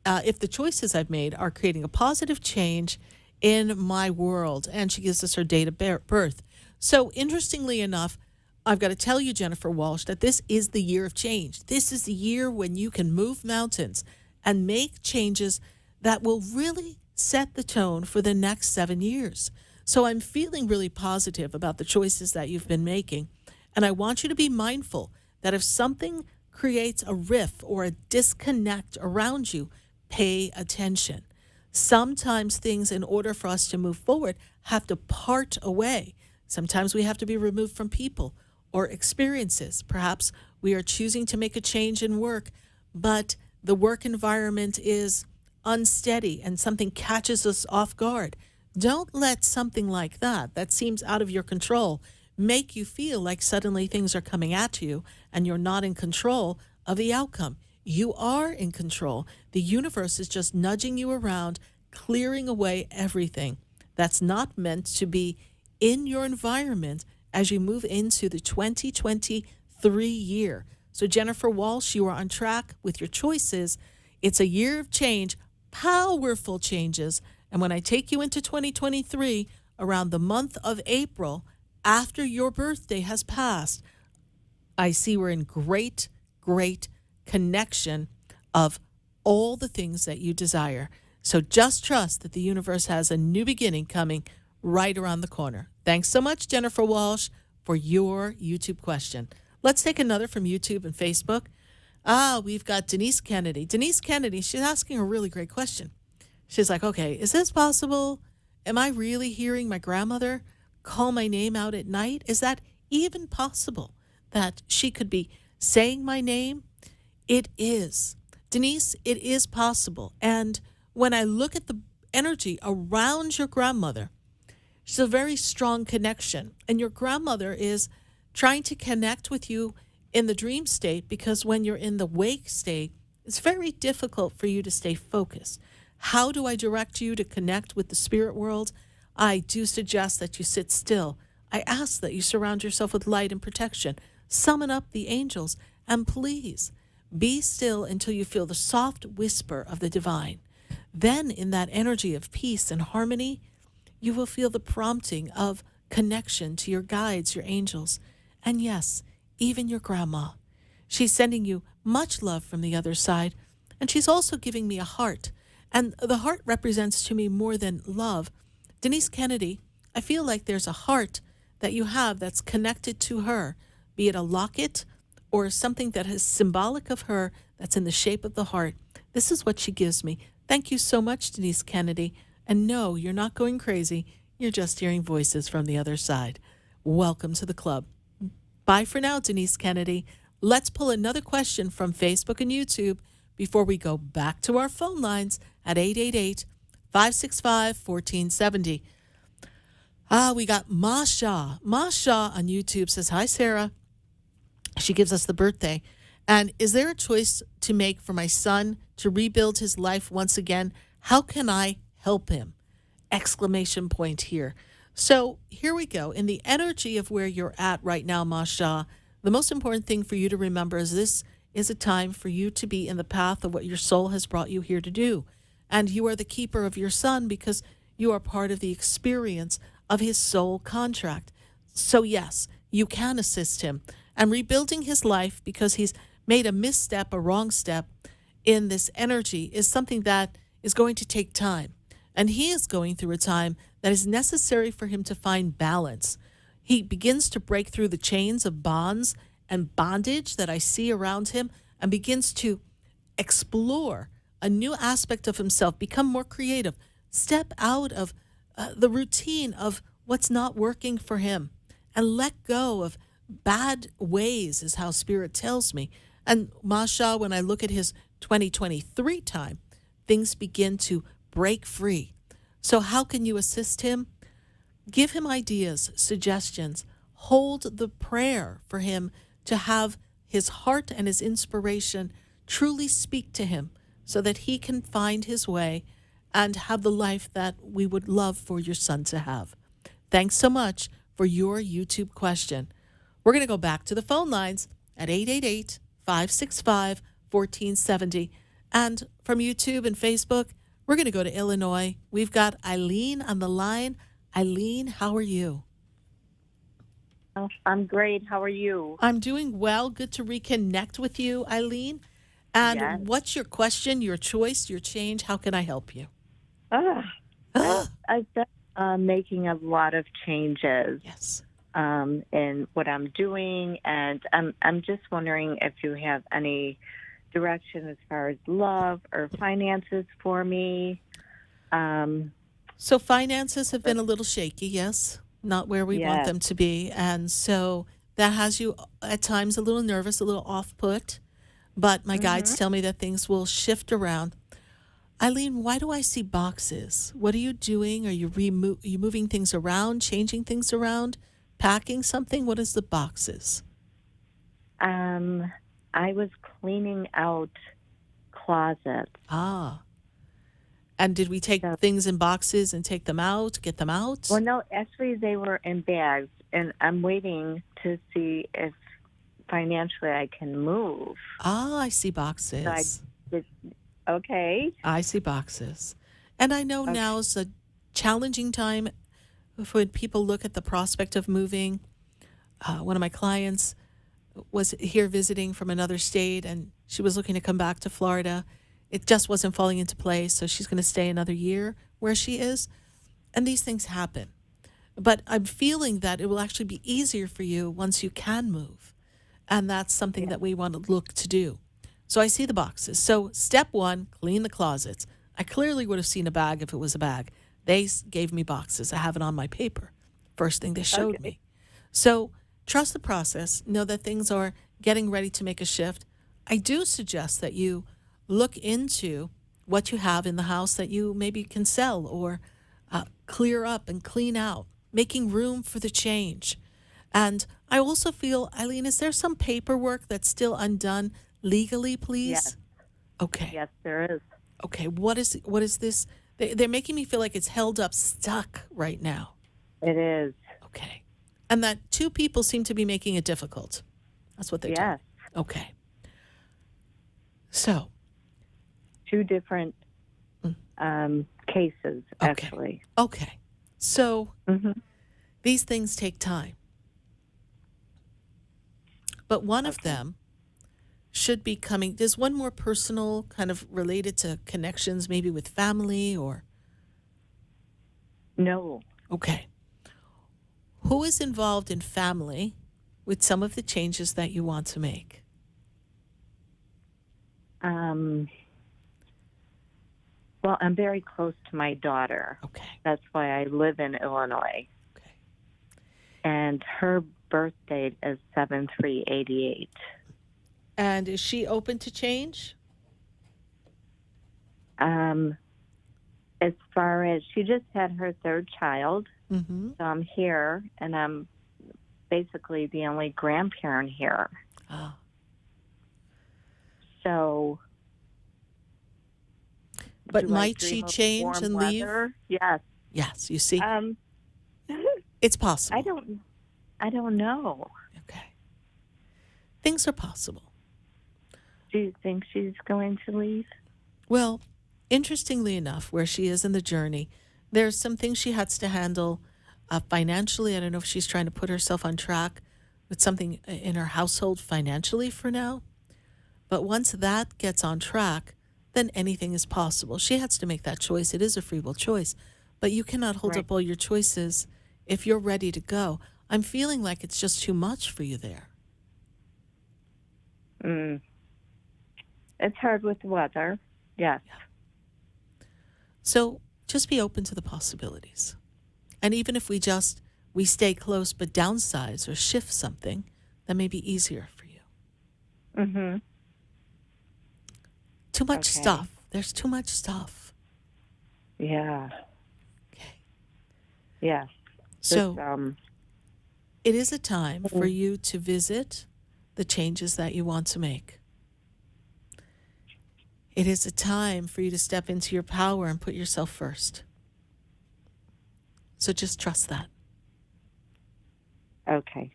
If the choices I've made are creating a positive change in my world. And she gives us her date of birth. So interestingly enough, I've got to tell you, Jennifer Walsh, that this is the year of change. This is the year when you can move mountains and make changes that will really set the tone for the next 7 years. So I'm feeling really positive about the choices that you've been making. And I want you to be mindful that if something creates a rift or a disconnect around you, pay attention. Sometimes things, in order for us to move forward, have to part away. Sometimes we have to be removed from people or experiences. Perhaps we are choosing to make a change in work, but the work environment is unsteady and something catches us off guard. Don't let something like that seems out of your control make you feel like suddenly things are coming at you and you're not in control of the outcome. You are in control. The universe is just nudging you around, clearing away everything that's not meant to be in your environment as you move into the 2023 year. So Jennifer Walsh, you are on track with your choices. It's a year of change, powerful changes. And when I take you into 2023, around the month of April, after your birthday has passed, I see we're in great, great connection of all the things that you desire. So just trust that the universe has a new beginning coming right around the corner. Thanks so much, Jennifer Walsh, for your YouTube question. Let's take another from YouTube and Facebook. We've got Denise Kennedy. Denise Kennedy, she's asking a really great question. She's like, okay, is this possible? Am I really hearing my grandmother call my name out at night? Is that even possible that she could be saying my name? It is. Denise, it is possible. And when I look at the energy around your grandmother, she's a very strong connection. And your grandmother is trying to connect with you in the dream state, because when you're in the wake state, it's very difficult for you to stay focused. How do I direct you to connect with the spirit world? I do suggest that you sit still. I ask that you surround yourself with light and protection. Summon up the angels And please be still until you feel the soft whisper of the divine. Then, in that energy of peace and harmony, you will feel the prompting of connection to your guides, your angels, and yes, even your grandma. She's sending you much love from the other side, and she's also giving me a heart. And the heart represents to me more than love. Denise Kennedy, I feel like there's a heart that you have that's connected to her, be it a locket or something that is symbolic of her that's in the shape of the heart. This is what she gives me. Thank you so much, Denise Kennedy. And no, you're not going crazy. You're just hearing voices from the other side. Welcome to the club. Bye for now, Denise Kennedy. Let's pull another question from Facebook and YouTube before we go back to our phone lines at 888-565-1470. We got Ma Shaw. Ma Shaw on YouTube says, hi, Sarah. She gives us the birthday. And is there a choice to make for my son to rebuild his life once again? How can I help him? Exclamation point here. So here we go. In the energy of where you're at right now, Ma Shaw, the most important thing for you to remember is this is a time for you to be in the path of what your soul has brought you here to do. And you are the keeper of your son because you are part of the experience of his soul contract. So yes, you can assist him. And rebuilding his life because he's made a misstep, a wrong step in this energy is something that is going to take time. And he is going through a time that is necessary for him to find balance. He begins to break through the chains of bonds and bondage that I see around him and begins to explore a new aspect of himself, become more creative, step out of the routine of what's not working for him and let go of bad ways is how Spirit tells me. And Masha, when I look at his 2023 time, things begin to break free. So how can you assist him? Give him ideas, suggestions. Hold the prayer for him to have his heart and his inspiration truly speak to him so that he can find his way and have the life that we would love for your son to have. Thanks so much for your YouTube question. We're going to go back to the phone lines at 888-565-1470. And from YouTube and Facebook, we're going to go to Illinois. We've got Eileen on the line. Eileen, how are you? I'm great. How are you? I'm doing well. Good to reconnect with you, Eileen. And Yes. what's your question, your choice, your change? How can I help you? I've been making a lot of changes Yes. in what I'm doing, and I'm just wondering if you have any direction as far as love or finances for me. So finances have been a little shaky, yes, not where we want Yes. them to be. And so that has you at times a little nervous, a little off-put. But my guides tell me that things will shift around. Eileen, why do I see boxes? What are you doing? Are you you moving things around, changing things around, packing something? What is the boxes? I was cleaning out closets. Ah. And did we take things in boxes and take them out, get them out? Well, no, actually they were in bags, and I'm waiting to see if financially I can move. Ah, I see boxes. Okay. I see boxes. And I know now is a challenging time when people look at the prospect of moving. One of my clients was here visiting from another state, and she was looking to come back to Florida. It just wasn't falling into place, so she's going to stay another year where she is. And these things happen. But I'm feeling that it will actually be easier for you once you can move. And that's something that we want to look to do. So I see the boxes. So step one, clean the closets. I clearly would have seen a bag if it was a bag. They gave me boxes. I have it on my paper. First thing they showed me. So trust the process. Know that things are getting ready to make a shift. I do suggest that you look into what you have in the house that you maybe can sell or clear up and clean out, making room for the change. And I also feel, Eileen, is there some paperwork that's still undone legally, please? Yes. Okay. Yes, there is. Okay. What is this? They're making me feel like it's held up, stuck right now. It is. Okay. And that two people seem to be making it difficult. That's what they Yes. told me. Okay. So, Two different cases, actually. Okay. So, Mm-hmm. these things take time. But one of them should be coming. There's one more personal, kind of related to connections, maybe with family or. No. Okay. Who is involved in family with some of the changes that you want to make? Well, I'm very close to my daughter. Okay. That's why I live in Illinois. Okay. And her birth date is 7/3/88. And is she open to change? As far as she just had her third child, Mm-hmm. so I'm here, and I'm basically the only grandparent here. Ah. So, But do I might dream she of change warm and leave? weather? Yes. Yes, you see, Um, it's possible. I don't know. Okay. Things are possible. Do you think she's going to leave? Well, interestingly enough, where she is in the journey, there's some things she has to handle financially. I don't know if she's trying to put herself on track with something in her household financially for now. But once that gets on track, then anything is possible. She has to make that choice. It is a free will choice. But you cannot hold Right. up all your choices if you're ready to go. I'm feeling like it's just too much for you there. It's hard with the weather. Yes. So just be open to the possibilities. And even if we stay close but downsize or shift something, that may be easier for you. Mm-hmm. Too much Okay. stuff. There's too much stuff. Yeah. Okay. Yes. So This, it is a time for you to visit the changes that you want to make. It is a time for you to step into your power and put yourself first. So just trust that. okay.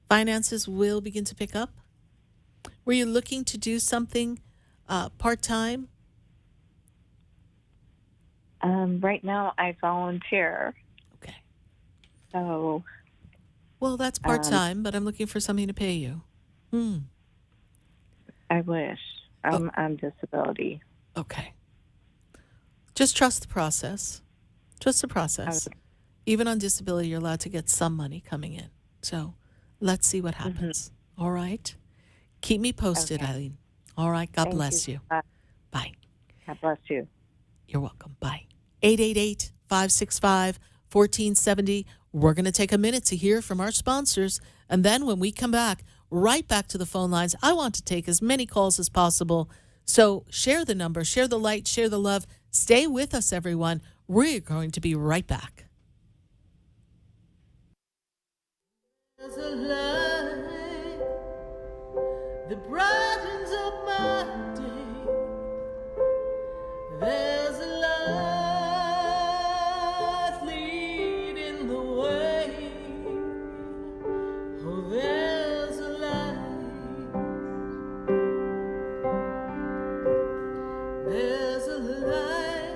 Finances will begin to pick up. Were you looking to do something part-time? Right now, I volunteer. Okay. So, Well, that's part-time, but I'm looking for something to pay you. I wish. I'm on disability. Okay. Just trust the process. Trust the process. Okay. Even on disability, you're allowed to get some money coming in. So let's see what happens. All right? Keep me posted, Okay. Eileen. All right? God Thank bless you. Bye. God bless you. You're welcome. Bye. 888-565-1470. We're going to take a minute to hear from our sponsors. And then when we come back, right back to the phone lines, I want to take as many calls as possible. So share the number, share the light, share the love. Stay with us, everyone. We're going to be right back. There's a light that brightens up my day. There's a light leading the way. Oh, there's a light. There's a light.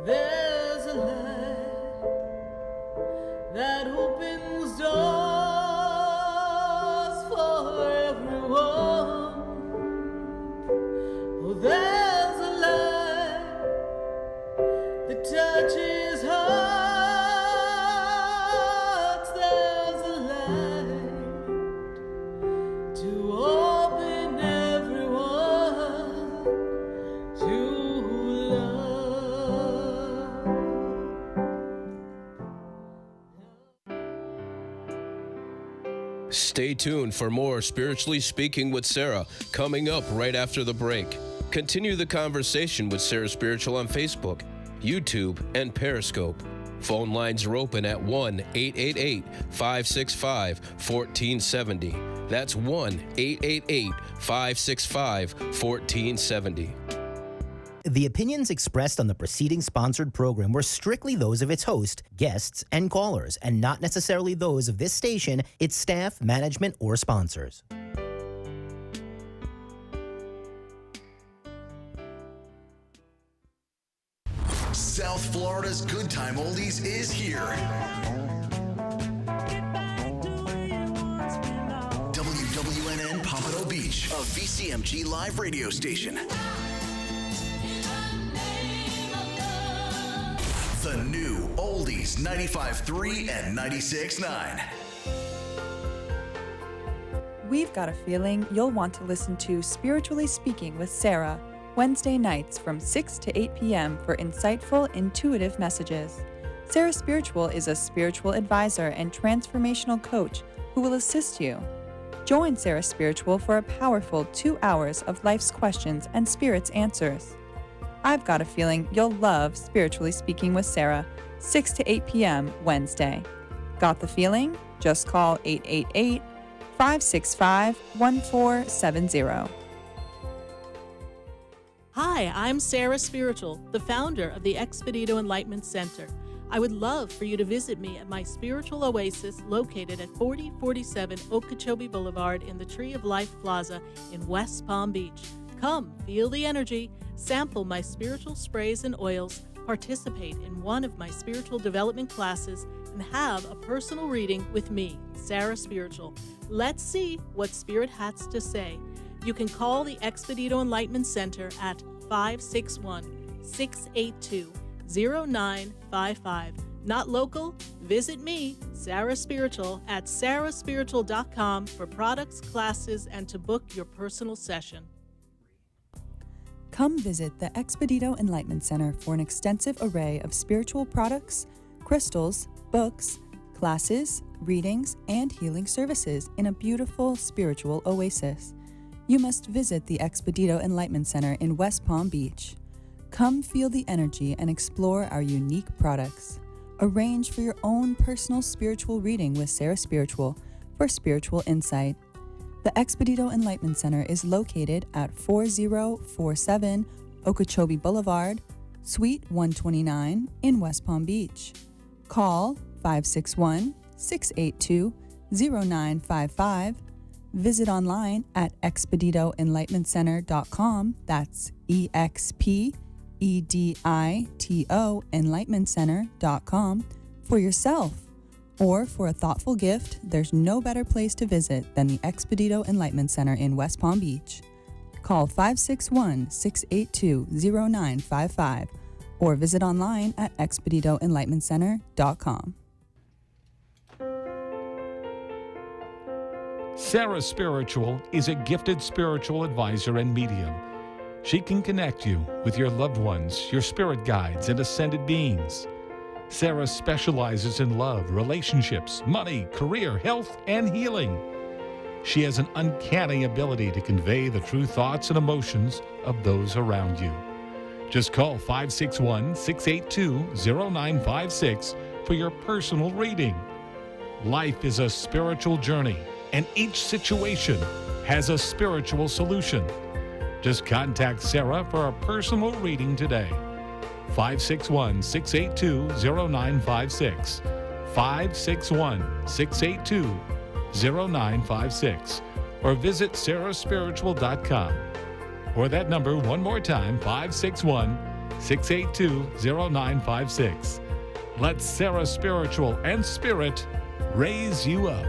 There's a light that opens doors for everyone. Oh, there's a light that touches hearts. There's a light to open everyone to love. Stay tuned for more Spiritually Speaking with Sarah coming up right after the break. Continue the conversation with Sarah Spiritual on Facebook, YouTube, and Periscope. Phone lines are open at 1-888-565-1470. That's 1-888-565-1470. The opinions expressed on the preceding sponsored program were strictly those of its host, guests, and callers, and not necessarily those of this station, its staff, management, or sponsors. South Florida's Good Time Oldies is here. WWNN Pompano Beach, a VCMG live radio station. The new Oldies 95.3 and 96.9. We've got a feeling you'll want to listen to Spiritually Speaking with Sarah, Wednesday nights from 6 to 8 p.m. for insightful, intuitive messages. Sarah Spiritual is a spiritual advisor and transformational coach who will assist you. Join Sarah Spiritual for a powerful 2 hours of life's questions and Spirit's answers. I've got a feeling you'll love Spiritually Speaking with Sarah, 6 to 8 p.m. Wednesday. Got the feeling? Just call 888-565-1470. Hi, I'm Sarah Spiritual, the founder of the Expedito Enlightenment Center. I would love for you to visit me at my spiritual oasis located at 4047 Okeechobee Boulevard in the Tree of Life Plaza in West Palm Beach. Come, feel the energy, sample my spiritual sprays and oils, participate in one of my spiritual development classes, and have a personal reading with me, Sarah Spiritual. Let's see what Spirit has to say. You can call the Expedito Enlightenment Center at 561-682-0955. Not local? Visit me, Sarah Spiritual, at sarahspiritual.com for products, classes, and to book your personal session. Come visit the Expedito Enlightenment Center for an extensive array of spiritual products, crystals, books, classes, readings, and healing services in a beautiful spiritual oasis. You must visit the Expedito Enlightenment Center in West Palm Beach. Come feel the energy and explore our unique products. Arrange for your own personal spiritual reading with Sarah Spiritual for spiritual insight. The Expedito Enlightenment Center is located at 4047 Okeechobee Boulevard, Suite 129 in West Palm Beach. Call 561-682-0955. Visit online at expeditoenlightenmentcenter.com. That's EXPEDITO enlightenmentcenter.com for yourself. Or for a thoughtful gift, there's no better place to visit than the Expedito Enlightenment Center in West Palm Beach. Call 561-682-0955 or visit online at expeditoenlightenmentcenter.com. Sarah Spiritual is a gifted spiritual advisor and medium. She can connect you with your loved ones, your spirit guides, and ascended beings. Sarah specializes in love, relationships, money, career, health, and healing. She has an uncanny ability to convey the true thoughts and emotions of those around you. Just call 561-682-0956 for your personal reading. Life is a spiritual journey, and each situation has a spiritual solution. Just contact Sarah for a personal reading today. 561-682-0956. 561-682-0956. Or visit sarahspiritual.com. Or that number one more time, 561-682-0956. Let Sarah Spiritual and Spirit raise you up.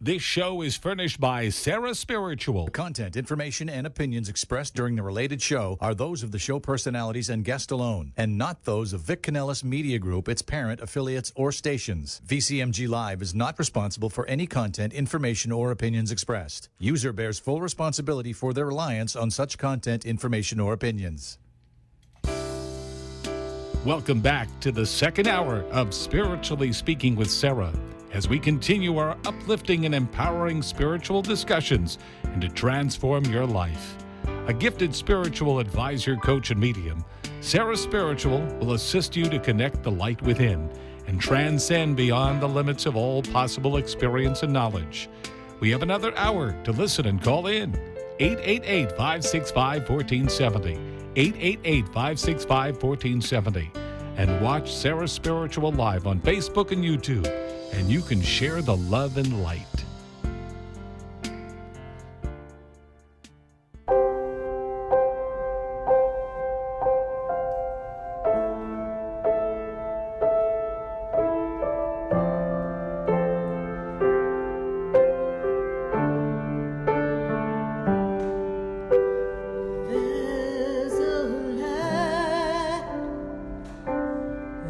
This show is furnished by Sarah Spiritual. The content, information, and opinions expressed during the related show are those of the show personalities and guest alone, and not those of Vic Canellis Media Group, its parent, affiliates, or stations. VCMG Live is not responsible for any content, information, or opinions expressed. User bears full responsibility for their reliance on such content, information, or opinions. Welcome back to the second hour of Spiritually Speaking with Sarah, as we continue our uplifting and empowering spiritual discussions and to transform your life. A gifted spiritual advisor, coach, and medium, Sarah Spiritual will assist you to connect the light within and transcend beyond the limits of all possible experience and knowledge. We have another hour to listen and call in. 888-565-1470. 888-565-1470. and watch Sarah Spiritual live on Facebook and YouTube, and you can share the love and light.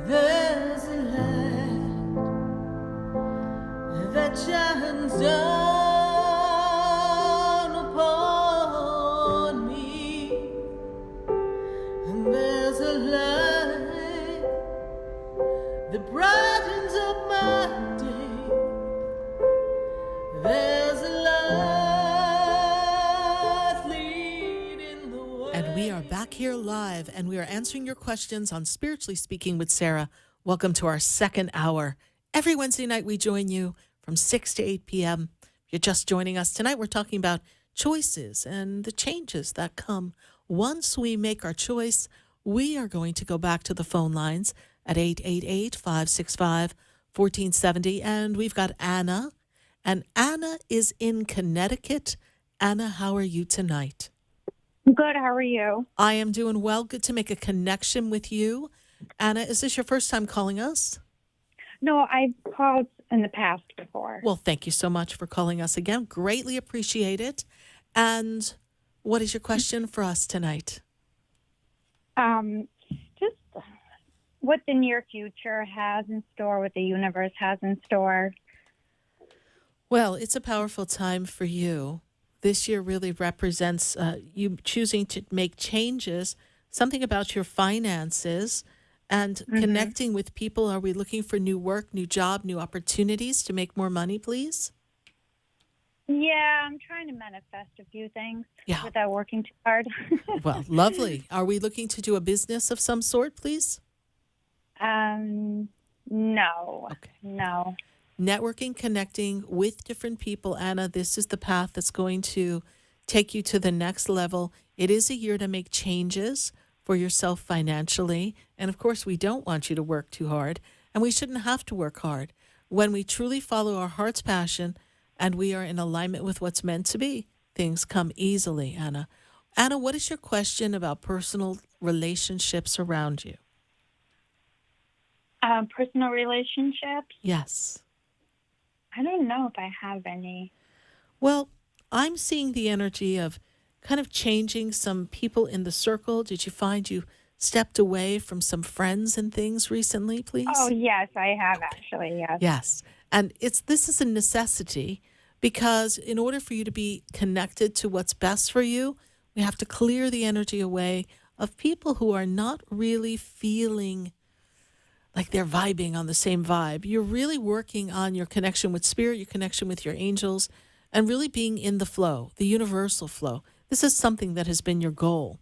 There's a light that shines down upon me, and there's a light that brightens up my day. There's a light leading the way. And we are back here live, and we are answering your questions on Spiritually Speaking with Sarah. Welcome to our second hour. Every Wednesday night, we join you from 6 to 8 p.m. If you're just joining us tonight, we're talking about choices and the changes that come. Once we make our choice, we are going to go back to the phone lines at 888-565-1470. And we've got Anna. And Anna is in Connecticut. Anna, how are you tonight? Good. How are you? I am doing well. Good to make a connection with you. Anna, is this your first time calling us? No, I've called in the past before. Well, thank you so much for calling us again. Greatly appreciate it. And what is your question for us tonight? Just what the near future has in store, what the universe has in store. Well, it's a powerful time for you. This year really represents you choosing to make changes, something about your finances and connecting with people. Are we looking for new work, new job, new opportunities to make more money, please? Yeah, I'm trying to manifest a few things without working too hard. Well, lovely. Are we looking to do a business of some sort, please? No. Okay. No. Networking, connecting with different people, Anna, this is the path that's going to take you to the next level. It is a year to make changes for yourself financially. And of course, we don't want you to work too hard, and we shouldn't have to work hard. When we truly follow our heart's passion and we are in alignment with what's meant to be, things come easily, Anna. Anna, what is your question about personal relationships around you? Personal relationships? Yes. I don't know if I have any. Well, I'm seeing the energy of kind of changing some people in the circle. Did you find you stepped away from some friends and things recently, please? Oh, yes, I have actually, yes. Yes. And this is a necessity because in order for you to be connected to what's best for you, we have to clear the energy away of people who are not really feeling like they're vibing on the same vibe. You're really working on your connection with spirit, your connection with your angels, and really being in the flow, the universal flow. This is something that has been your goal.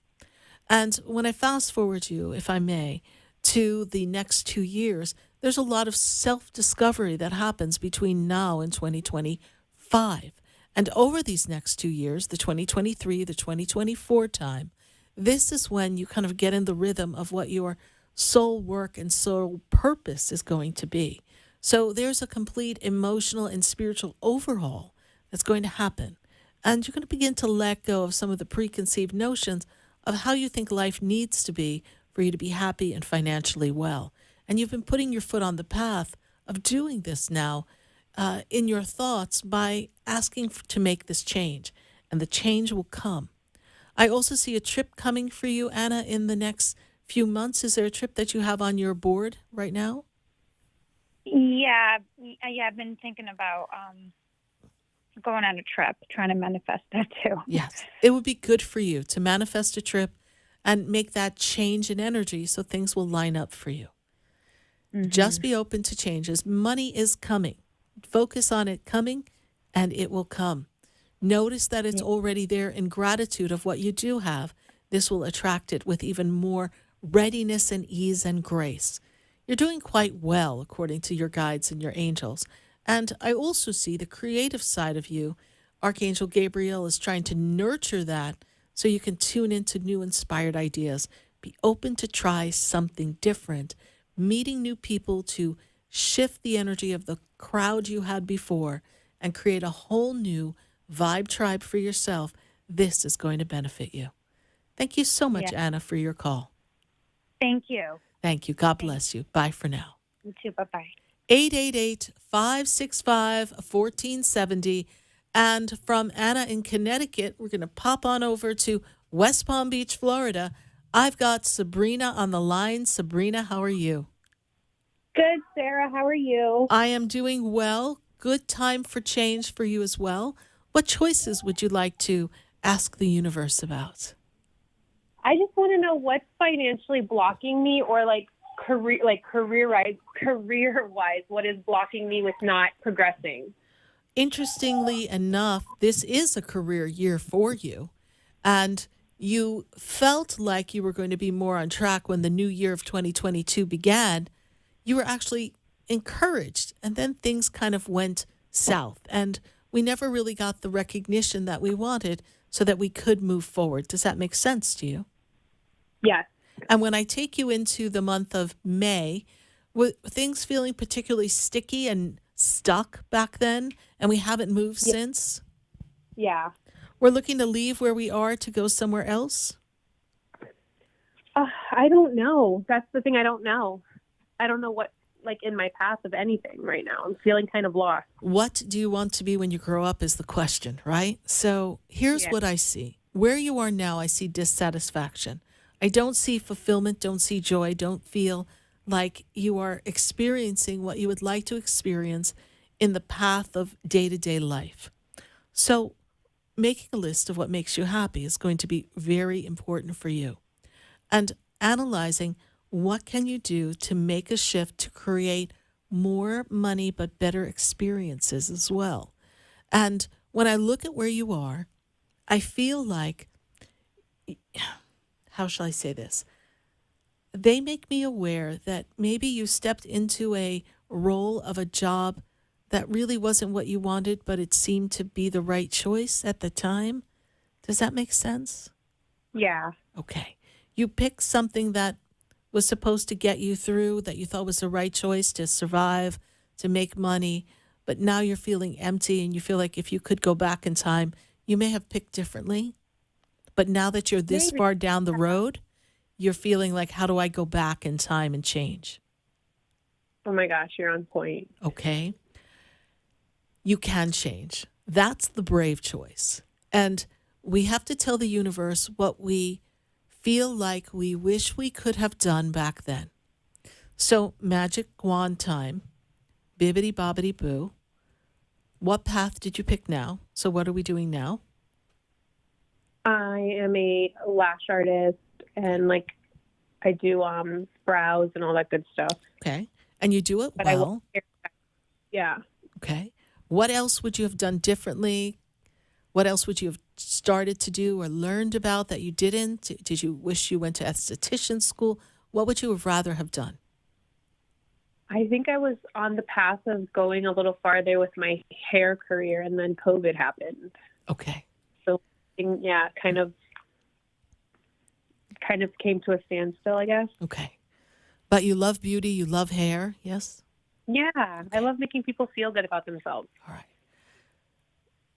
And when I fast forward you, if I may, to the next 2 years, there's a lot of self-discovery that happens between now and 2025. And over these next 2 years, the 2023, the 2024 time, this is when you kind of get in the rhythm of what your soul work and soul purpose is going to be. So there's a complete emotional and spiritual overhaul that's going to happen. And you're going to begin to let go of some of the preconceived notions of how you think life needs to be for you to be happy and financially well. And you've been putting your foot on the path of doing this now in your thoughts by asking to make this change. And the change will come. I also see a trip coming for you, Anna, in the next few months. Is there a trip that you have on your board right now? Yeah, I've been thinking about going on a trip, trying to manifest that too. Yes, it would be good for you to manifest a trip and make that change in energy so things will line up for you. Just be open to changes. Money is coming. Focus on it coming, and it will come. Notice that it's already there in gratitude of what you do have. This will attract it with even more readiness and ease and grace. You're doing quite well, according to your guides and your angels. And I also see the creative side of you. Archangel Gabriel is trying to nurture that so you can tune into new inspired ideas. Be open to try something different meeting new people to shift the energy of the crowd you had before and create a whole new vibe tribe for yourself, this is going to benefit you. Thank you so much, Anna, for your call. Thank you. Thank you. God bless you. Bye for now. You too. Bye-bye. 888-565-1470. And from Anna in Connecticut, we're going to pop on over to West Palm Beach, Florida. I've got Sabrina on the line. Sabrina, how are you? Good, Sarah. How are you? I am doing well. Good time for change for you as well. What choices would you like to ask the universe about? I just want to know what's financially blocking me, or career-wise, what is blocking me with not progressing? Interestingly enough, this is a career year for you, and you felt like you were going to be more on track when the new year of 2022 began. You were actually encouraged, and then things kind of went south, and we never really got the recognition that we wanted so that we could move forward. Does that make sense to you? Yes. And when I take you into the month of May, were things feeling particularly sticky and stuck back then, and we haven't moved since? Yeah. We're looking to leave where we are to go somewhere else? I don't know. That's the thing. I don't know. I don't know what, in my path of anything right now. I'm feeling kind of lost. What do you want to be when you grow up is the question, right? So here's what I see. Where you are now, I see dissatisfaction. I don't see fulfillment, don't see joy, don't feel like you are experiencing what you would like to experience in the path of day-to-day life. So making a list of what makes you happy is going to be very important for you. And analyzing what can you do to make a shift to create more money but better experiences as well. And when I look at where you are, I feel like, how shall I say this? They make me aware that maybe you stepped into a role of a job that really wasn't what you wanted, but it seemed to be the right choice at the time. Does that make sense? Yeah. Okay. You picked something that was supposed to get you through, that you thought was the right choice to survive, to make money, but now you're feeling empty and you feel like if you could go back in time, you may have picked differently. But now that you're this far down the road, you're feeling like, how do I go back in time and change? Oh my gosh, you're on point. Okay. You can change. That's the brave choice. And we have to tell the universe what we feel like we wish we could have done back then. So magic wand time, bibbity bobbity boo. What path did you pick now? So what are we doing now? I am a lash artist, and I do brows and all that good stuff. Okay. And you do it but well. Yeah. Okay. What else would you have done differently? What else would you have started to do or learned about that you didn't? Did you wish you went to esthetician school? What would you have rather have done? I think I was on the path of going a little farther with my hair career, and then COVID happened. Okay. So, yeah, kind of came to a standstill, I guess. Okay. But you love beauty, you love hair, yes? Yeah, I love making people feel good about themselves. All right.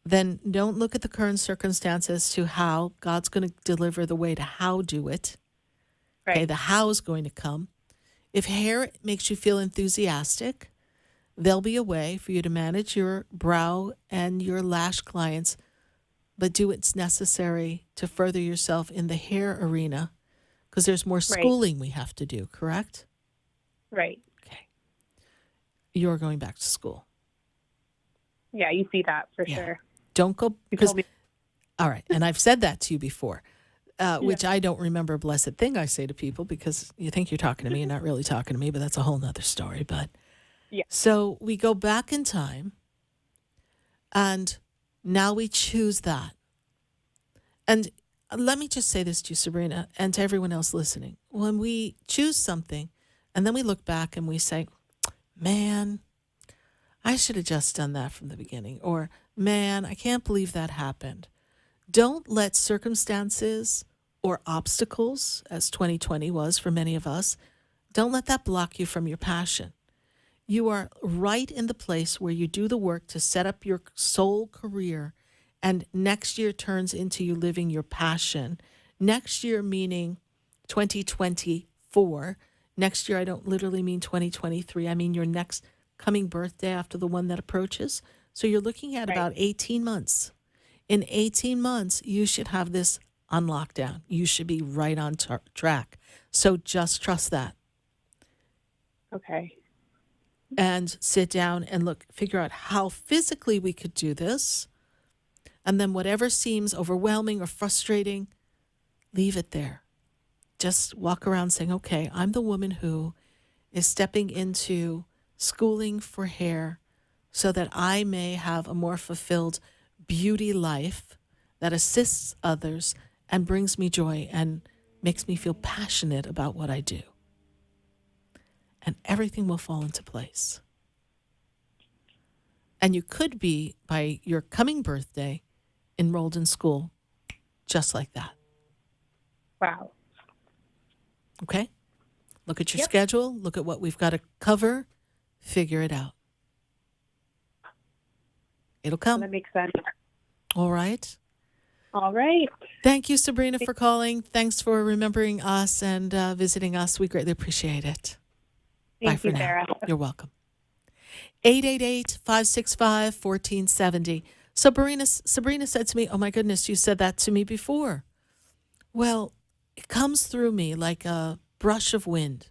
Then don't look at the current circumstances to how God's going to deliver the way to how do it. Right. Okay, the how is going to come. If hair makes you feel enthusiastic, there'll be a way for you to manage your brow and your lash clients, but do what's necessary to further yourself in the hair arena, because there's more schooling we have to do, correct? Right. Okay. You're going back to school. Yeah, you see that for sure. Don't go, because, all right, and I've said that to you before, which I don't remember a blessed thing I say to people, because you think you're talking to me, you're not really talking to me, but that's a whole nother story. But so we go back in time, and now we choose that. And let me just say this to you, Sabrina, and to everyone else listening. When we choose something, and then we look back and we say, man, I should have just done that from the beginning. Or, man, I can't believe that happened. Don't let circumstances or obstacles, as 2020 was for many of us, Don't let that block you from your passion. You are right in the place where you do the work to set up your soul career, and next year turns into you living your passion. Next year meaning 2024. Next year, I don't literally mean 2023. I mean your next coming birthday after the one that approaches. So you're looking at about 18 months. In 18 months, you should have this on lockdown. You should be right on track. So just trust that. Okay. And sit down and figure out how physically we could do this. And then whatever seems overwhelming or frustrating, leave it there. Just walk around saying, okay, I'm the woman who is stepping into schooling for hair so that I may have a more fulfilled beauty life that assists others and brings me joy and makes me feel passionate about what I do. And everything will fall into place. And you could be, by your coming birthday, enrolled in school just like that. Wow. Okay? Look at your schedule. Look at what we've got to cover. Figure it out. It'll come. That makes sense. All right. All right. Thank you, Sabrina, for calling. Thanks for remembering us and visiting us. We greatly appreciate it. Bye for now. Sarah. You're welcome. 888-565-1470. So Sabrina said to me, oh my goodness, you said that to me before. Well, it comes through me like a brush of wind.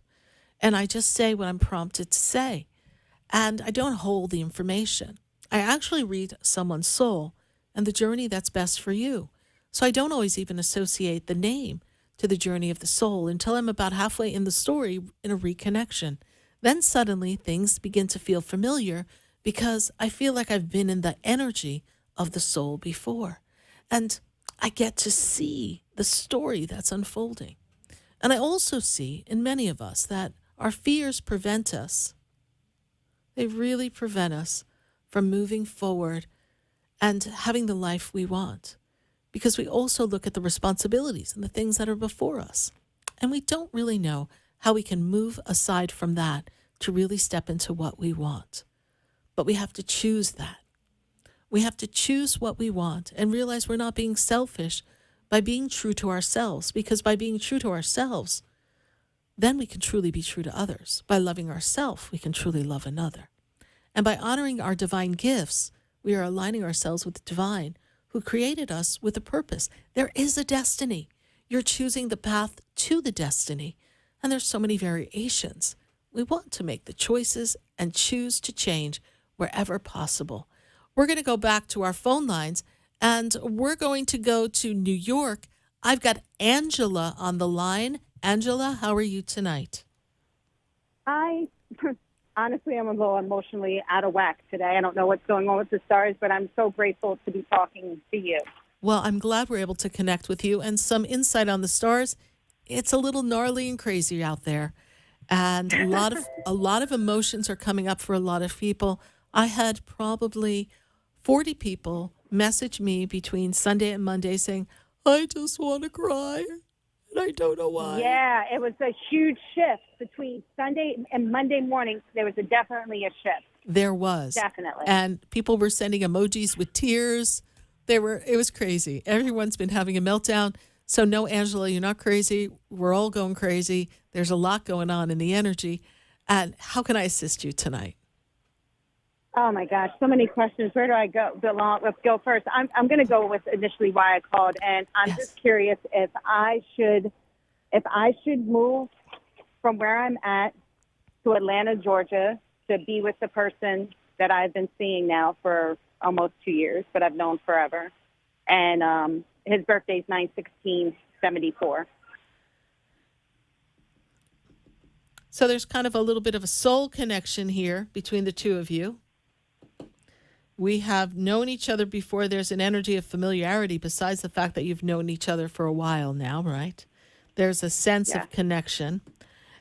And I just say what I'm prompted to say. And I don't hold the information. I actually read someone's soul and the journey that's best for you. So I don't always even associate the name to the journey of the soul until I'm about halfway in the story in a reconnection. Then suddenly things begin to feel familiar because I feel like I've been in the energy of the soul before. And I get to see the story that's unfolding. And I also see in many of us that our fears prevent us. They really prevent us from moving forward and having the life we want. Because we also look at the responsibilities and the things that are before us. And we don't really know how we can move aside from that to really step into what we want. But we have to choose that. We have to choose what we want and realize we're not being selfish by being true to ourselves, because by being true to ourselves, then we can truly be true to others. By loving ourselves, we can truly love another. And by honoring our divine gifts, we are aligning ourselves with the divine who created us with a purpose. There is a destiny. You're choosing the path to the destiny. And there's so many variations. We want to make the choices and choose to change wherever possible. We're going to go back to our phone lines, and we're going to go to New York. I've got Angela on the line. Angela, how are you tonight? Honestly, I'm a little emotionally out of whack today. I don't know what's going on with the stars, but I'm so grateful to be talking to you. Well, I'm glad we're able to connect with you and some insight on the stars. It's a little gnarly and crazy out there, and a lot of emotions are coming up for a lot of people. I had probably 40 people message me between Sunday and Monday saying, I just want to cry, and I don't know why. Yeah, it was a huge shift between Sunday and Monday morning. There was definitely a shift. There was. Definitely. And people were sending emojis with tears. It was crazy. Everyone's been having a meltdown. So no, Angela, you're not crazy. We're all going crazy. There's a lot going on in the energy. And how can I assist you tonight? Oh my gosh, so many questions. Where do I go? Let's go first. I'm going to go with initially why I called, and I'm just curious if I should move from where I'm at to Atlanta, Georgia, to be with the person that I've been seeing now for almost 2 years, but I've known forever. And his birthday's 9/16/74. So there's kind of a little bit of a soul connection here between the two of you. We have known each other before. There's an energy of familiarity besides the fact that you've known each other for a while now, right? There's a sense of connection.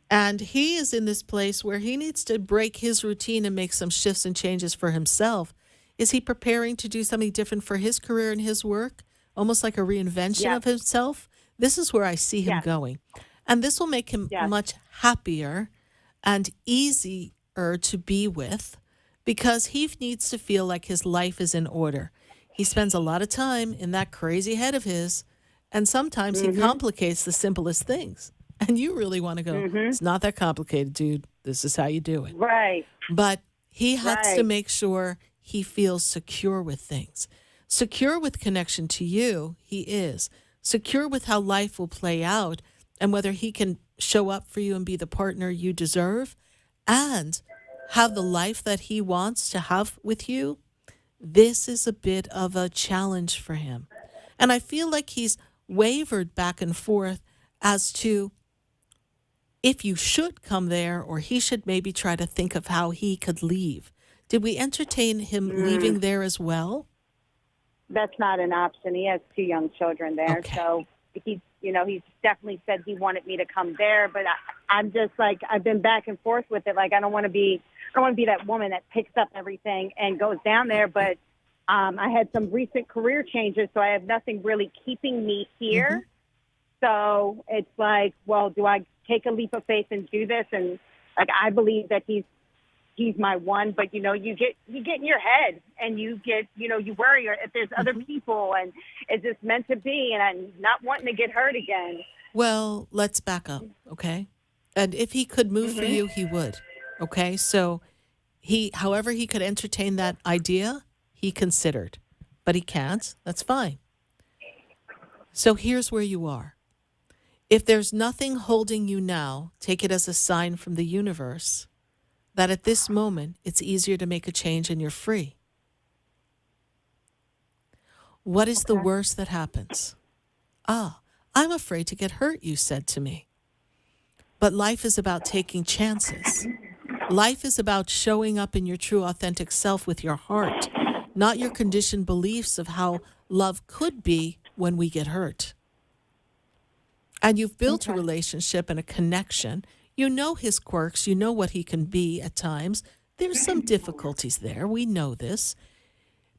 And he is in this place where he needs to break his routine and make some shifts and changes for himself. Is he preparing to do something different for his career and his work? Almost like a reinvention of himself? This is where I see him going. And this will make him much happier and easier to be with because he needs to feel like his life is in order. He spends a lot of time in that crazy head of his, and sometimes he complicates the simplest things. And you really want to go, it's not that complicated, dude. This is how you do it. Right. But he has to make sure he feels secure with things. Secure with connection to you, he is. Secure with how life will play out and whether he can show up for you and be the partner you deserve and have the life that he wants to have with you. This is a bit of a challenge for him. And I feel like he's wavered back and forth as to if you should come there or he should maybe try to think of how he could leave. Did we entertain him leaving there as well? That's not an option. He has 2 young children there. Okay. So he's definitely said he wanted me to come there, but I'm just like, I've been back and forth with it. Like, I don't want to be that woman that picks up everything and goes down there. But I had some recent career changes, so I have nothing really keeping me here. So it's like, well, do I take a leap of faith and do this? And like, I believe that he's my one, but you get in your head and you worry if there's other people and is this meant to be? And I'm not wanting to get hurt again. Well, let's back up. Okay. And if he could move for you, he would. Okay. So however he could entertain that idea, he considered, but he can't. That's fine. So here's where you are. If there's nothing holding you now, take it as a sign from the universe that at this moment, it's easier to make a change and you're free. What is the worst that happens? I'm afraid to get hurt, you said to me. But life is about taking chances. Life is about showing up in your true, authentic self with your heart, not your conditioned beliefs of how love could be when we get hurt. And you've built a relationship and a connection. You know his quirks. You know what he can be at times. There's some difficulties there. We know this.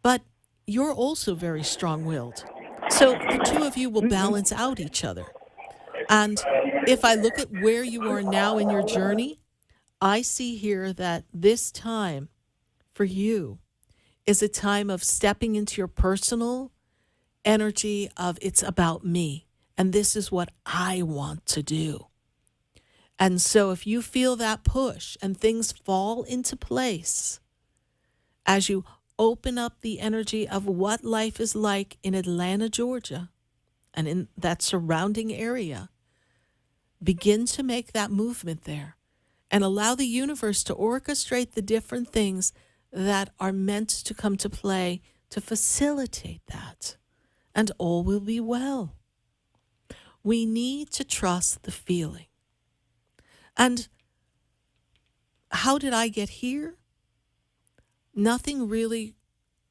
But you're also very strong-willed. So the two of you will balance out each other. And if I look at where you are now in your journey, I see here that this time for you is a time of stepping into your personal energy of it's about me. And this is what I want to do. And so if you feel that push and things fall into place as you open up the energy of what life is like in Atlanta, Georgia, and in that surrounding area, begin to make that movement there and allow the universe to orchestrate the different things that are meant to come to play to facilitate that. And all will be well. We need to trust the feeling. And how did I get here? Nothing really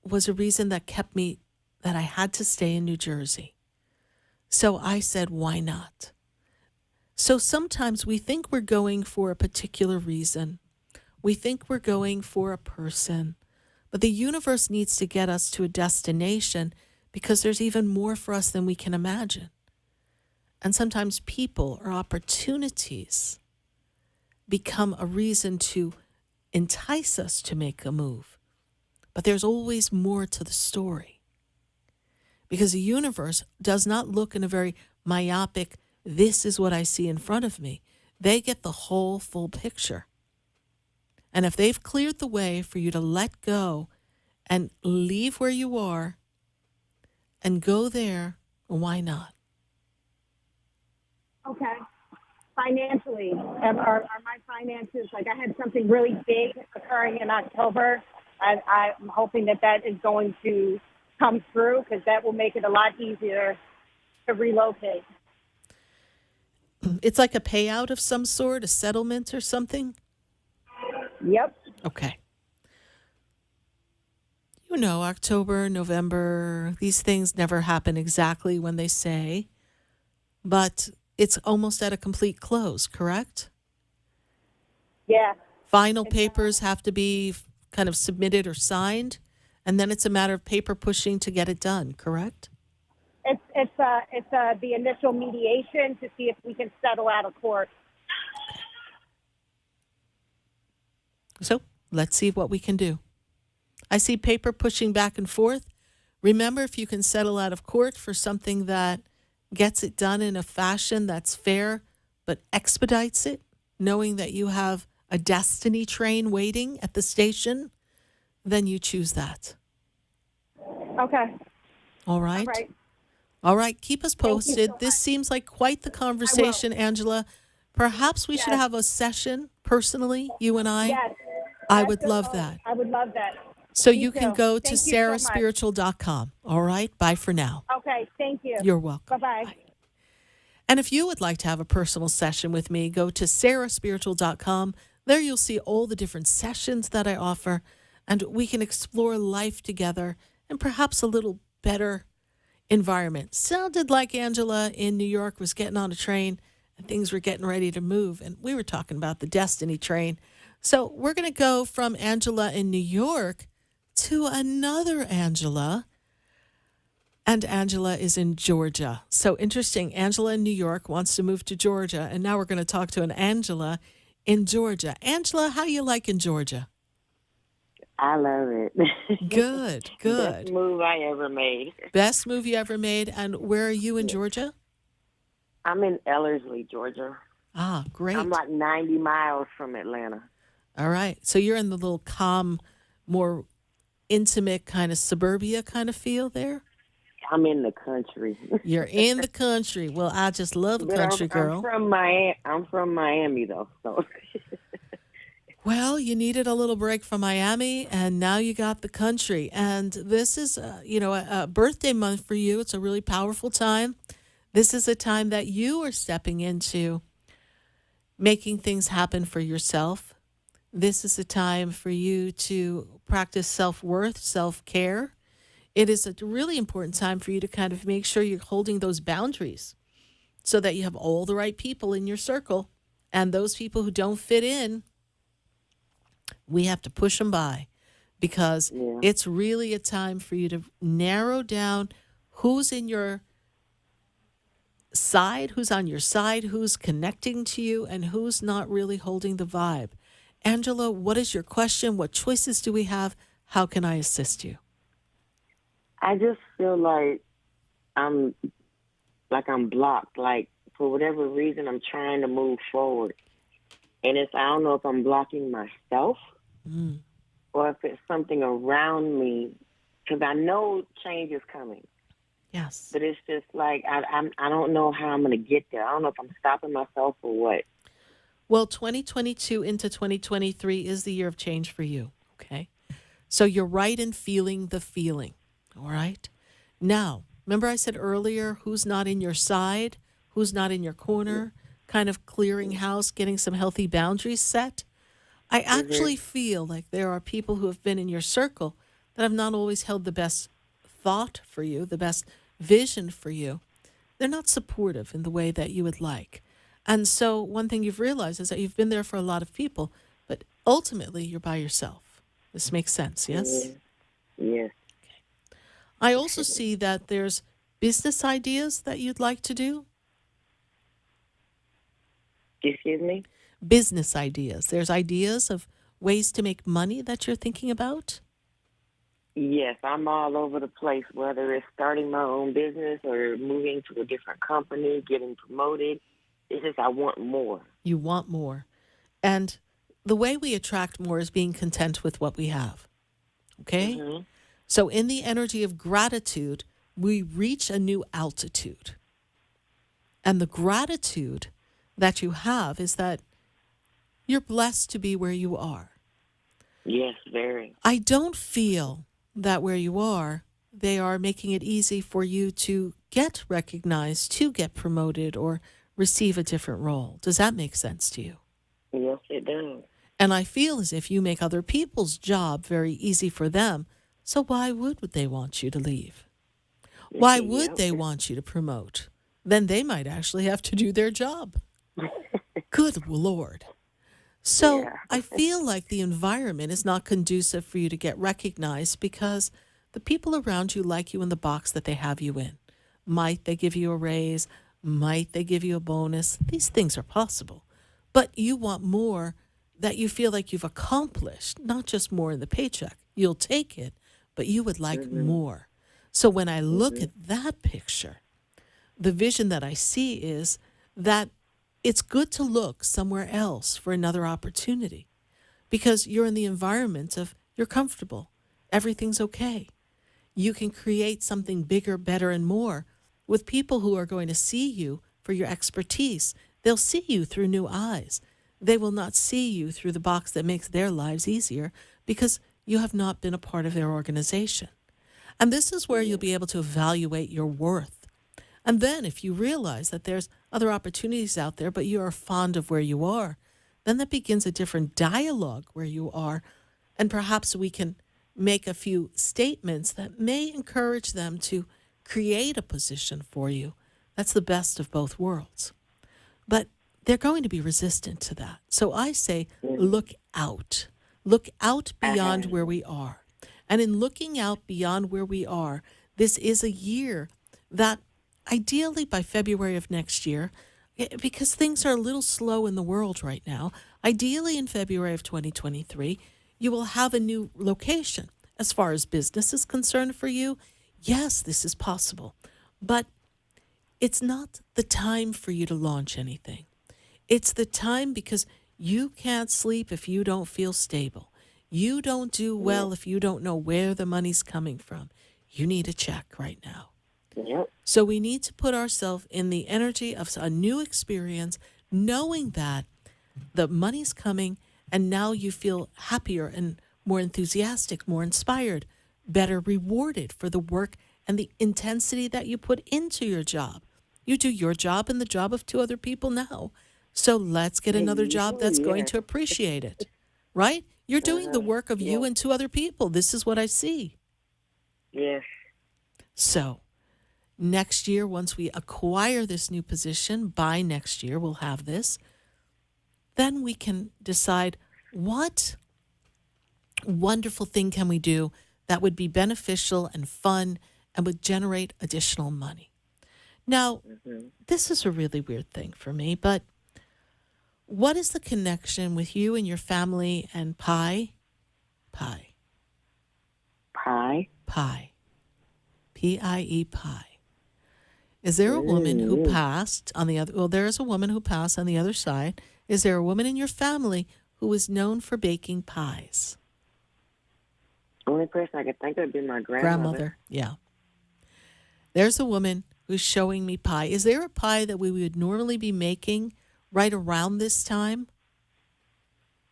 was a reason that kept me, that I had to stay in New Jersey. So I said, why not? So sometimes we think we're going for a particular reason. We think we're going for a person. But the universe needs to get us to a destination because there's even more for us than we can imagine. And sometimes people or opportunities become a reason to entice us to make a move. But there's always more to the story. Because the universe does not look in a very myopic, this is what I see in front of me. They get the whole full picture. And if they've cleared the way for you to let go and leave where you are and go there, why not? Okay. Financially, are my finances, like I had something really big occurring in October. I'm hoping that is going to come through because that will make it a lot easier to relocate. It's like a payout of some sort, a settlement or something? Yep. Okay. You know, October, November, these things never happen exactly when they say, but it's almost at a complete close, correct? Yeah. Final papers have to be kind of submitted or signed, and then it's a matter of paper pushing to get it done, correct? It's the initial mediation to see if we can settle out of court. So let's see what we can do. I see paper pushing back and forth. Remember, if you can settle out of court for something that gets it done in a fashion that's fair but expedites it, knowing that you have a destiny train waiting at the station, then you choose that. Okay. All right? All right. All right. Keep us posted. so This seems like quite the conversation, Angela. Perhaps we should have a session personally, you and I. Yes. I would love that. I would love that. So Me you can too. go Thank to you so much. sarahspiritual.com. All right? Bye for now. Okay, thank you. You're welcome. Bye-bye. Bye. And if you would like to have a personal session with me, go to sarahspiritual.com. There you'll see all the different sessions that I offer, and we can explore life together in perhaps a little better environment. Sounded like Angela in New York was getting on a train and things were getting ready to move, and we were talking about the Destiny train. So we're going to go from Angela in New York to another Angela. And Angela is in Georgia. So interesting. Angela in New York wants to move to Georgia. And now we're going to talk to an Angela in Georgia. Angela, how you like in Georgia? I love it. Good, good. Best move I ever made. Best move you ever made. And where are you in Georgia? I'm in Ellerslie, Georgia. Ah, great. I'm like 90 miles from Atlanta. All right. So you're in the little calm, more intimate kind of suburbia kind of feel there? I'm in the country. You're in the country. Well, I just love a But country girl. I'm from Miami, though. So. Well, you needed a little break from Miami, and now you got the country. And this is, a birthday month for you. It's a really powerful time. This is a time that you are stepping into making things happen for yourself. This is a time for you to practice self-worth, self-care. It is a really important time for you to kind of make sure you're holding those boundaries so that you have all the right people in your circle. And those people who don't fit in, we have to push them by, because it's really a time for you to narrow down who's in your side, who's on your side, who's connecting to you, and who's not really holding the vibe. Angela, what is your question? What choices do we have? How can I assist you? I just feel like I'm blocked. Like, for whatever reason, I'm trying to move forward. And I don't know if I'm blocking myself or if it's something around me, because I know change is coming. Yes. But it's just like, I don't know how I'm going to get there. I don't know if I'm stopping myself or what. Well, 2022 into 2023 is the year of change for you, okay? So you're right in feeling the feeling, all right? Now, remember I said earlier, who's not in your side, who's not in your corner, kind of clearing house, getting some healthy boundaries set? I actually feel like there are people who have been in your circle that have not always held the best thought for you, the best vision for you. They're not supportive in the way that you would like. And so one thing you've realized is that you've been there for a lot of people, but ultimately you're by yourself. This makes sense, yes? Yes. Okay. I also see that there's business ideas that you'd like to do. Excuse me? Business ideas. There's ideas of ways to make money that you're thinking about? Yes, I'm all over the place, whether it's starting my own business or moving to a different company, getting promoted. It's just I want more. You want more. And the way we attract more is being content with what we have. Okay? Mm-hmm. So in the energy of gratitude, we reach a new altitude. And the gratitude that you have is that you're blessed to be where you are. Yes, very. I don't feel that where you are, they are making it easy for you to get recognized, to get promoted, or receive a different role. Does that make sense to you? Yes, it does. And I feel as if you make other people's job very easy for them. So why would they want you to leave? Why would they want you to promote? Then they might actually have to do their job. Good Lord. So I feel like the environment is not conducive for you to get recognized because the people around you like you in the box that they have you in. Might they give you a raise? Might they give you a bonus? These things are possible. But you want more that you feel like you've accomplished, not just more in the paycheck. You'll take it, but you would like more. So when I look at that picture, the vision that I see is that it's good to look somewhere else for another opportunity because you're in the environment of you're comfortable. Everything's okay. You can create something bigger, better, and more with people who are going to see you for your expertise. They'll see you through new eyes. They will not see you through the box that makes their lives easier because you have not been a part of their organization. And this is where you'll be able to evaluate your worth. And then if you realize that there's other opportunities out there, but you are fond of where you are, then that begins a different dialogue where you are. And perhaps we can make a few statements that may encourage them to create a position for you. That's the best of both worlds. But they're going to be resistant to that. So I say, look out. Look out beyond where we are. And in looking out beyond where we are, this is a year that ideally by February of next year, because things are a little slow in the world right now, ideally in February of 2023, you will have a new location. As far as business is concerned for you, yes, this is possible. But it's not the time for you to launch anything. It's the time because you can't sleep if you don't feel stable. You don't do well if you don't know where the money's coming from. You need a check right now. Yep. So we need to put ourselves in the energy of a new experience, knowing that the money's coming and now you feel happier and more enthusiastic, more inspired, better rewarded for the work and the intensity that you put into your job. You do your job and the job of 2 other people now. So let's get another job that's going to appreciate it, right? You're doing the work of you and 2 other people. This is what I see. Yes. So next year, once we acquire this new position, by next year we'll have this, then we can decide what wonderful thing can we do that would be beneficial and fun and would generate additional money. Now, this is a really weird thing for me, but what is the connection with you and your family and pie? Pie. Pie? Pie. P-I-E, pie. Is there a woman who passed on the other? Well, there is a woman who passed on the other side. Is there a woman in your family who was known for baking pies? Only person I could think of would be my Grandmother, yeah. There's a woman who's showing me pie. Is there a pie that we would normally be making right around this time?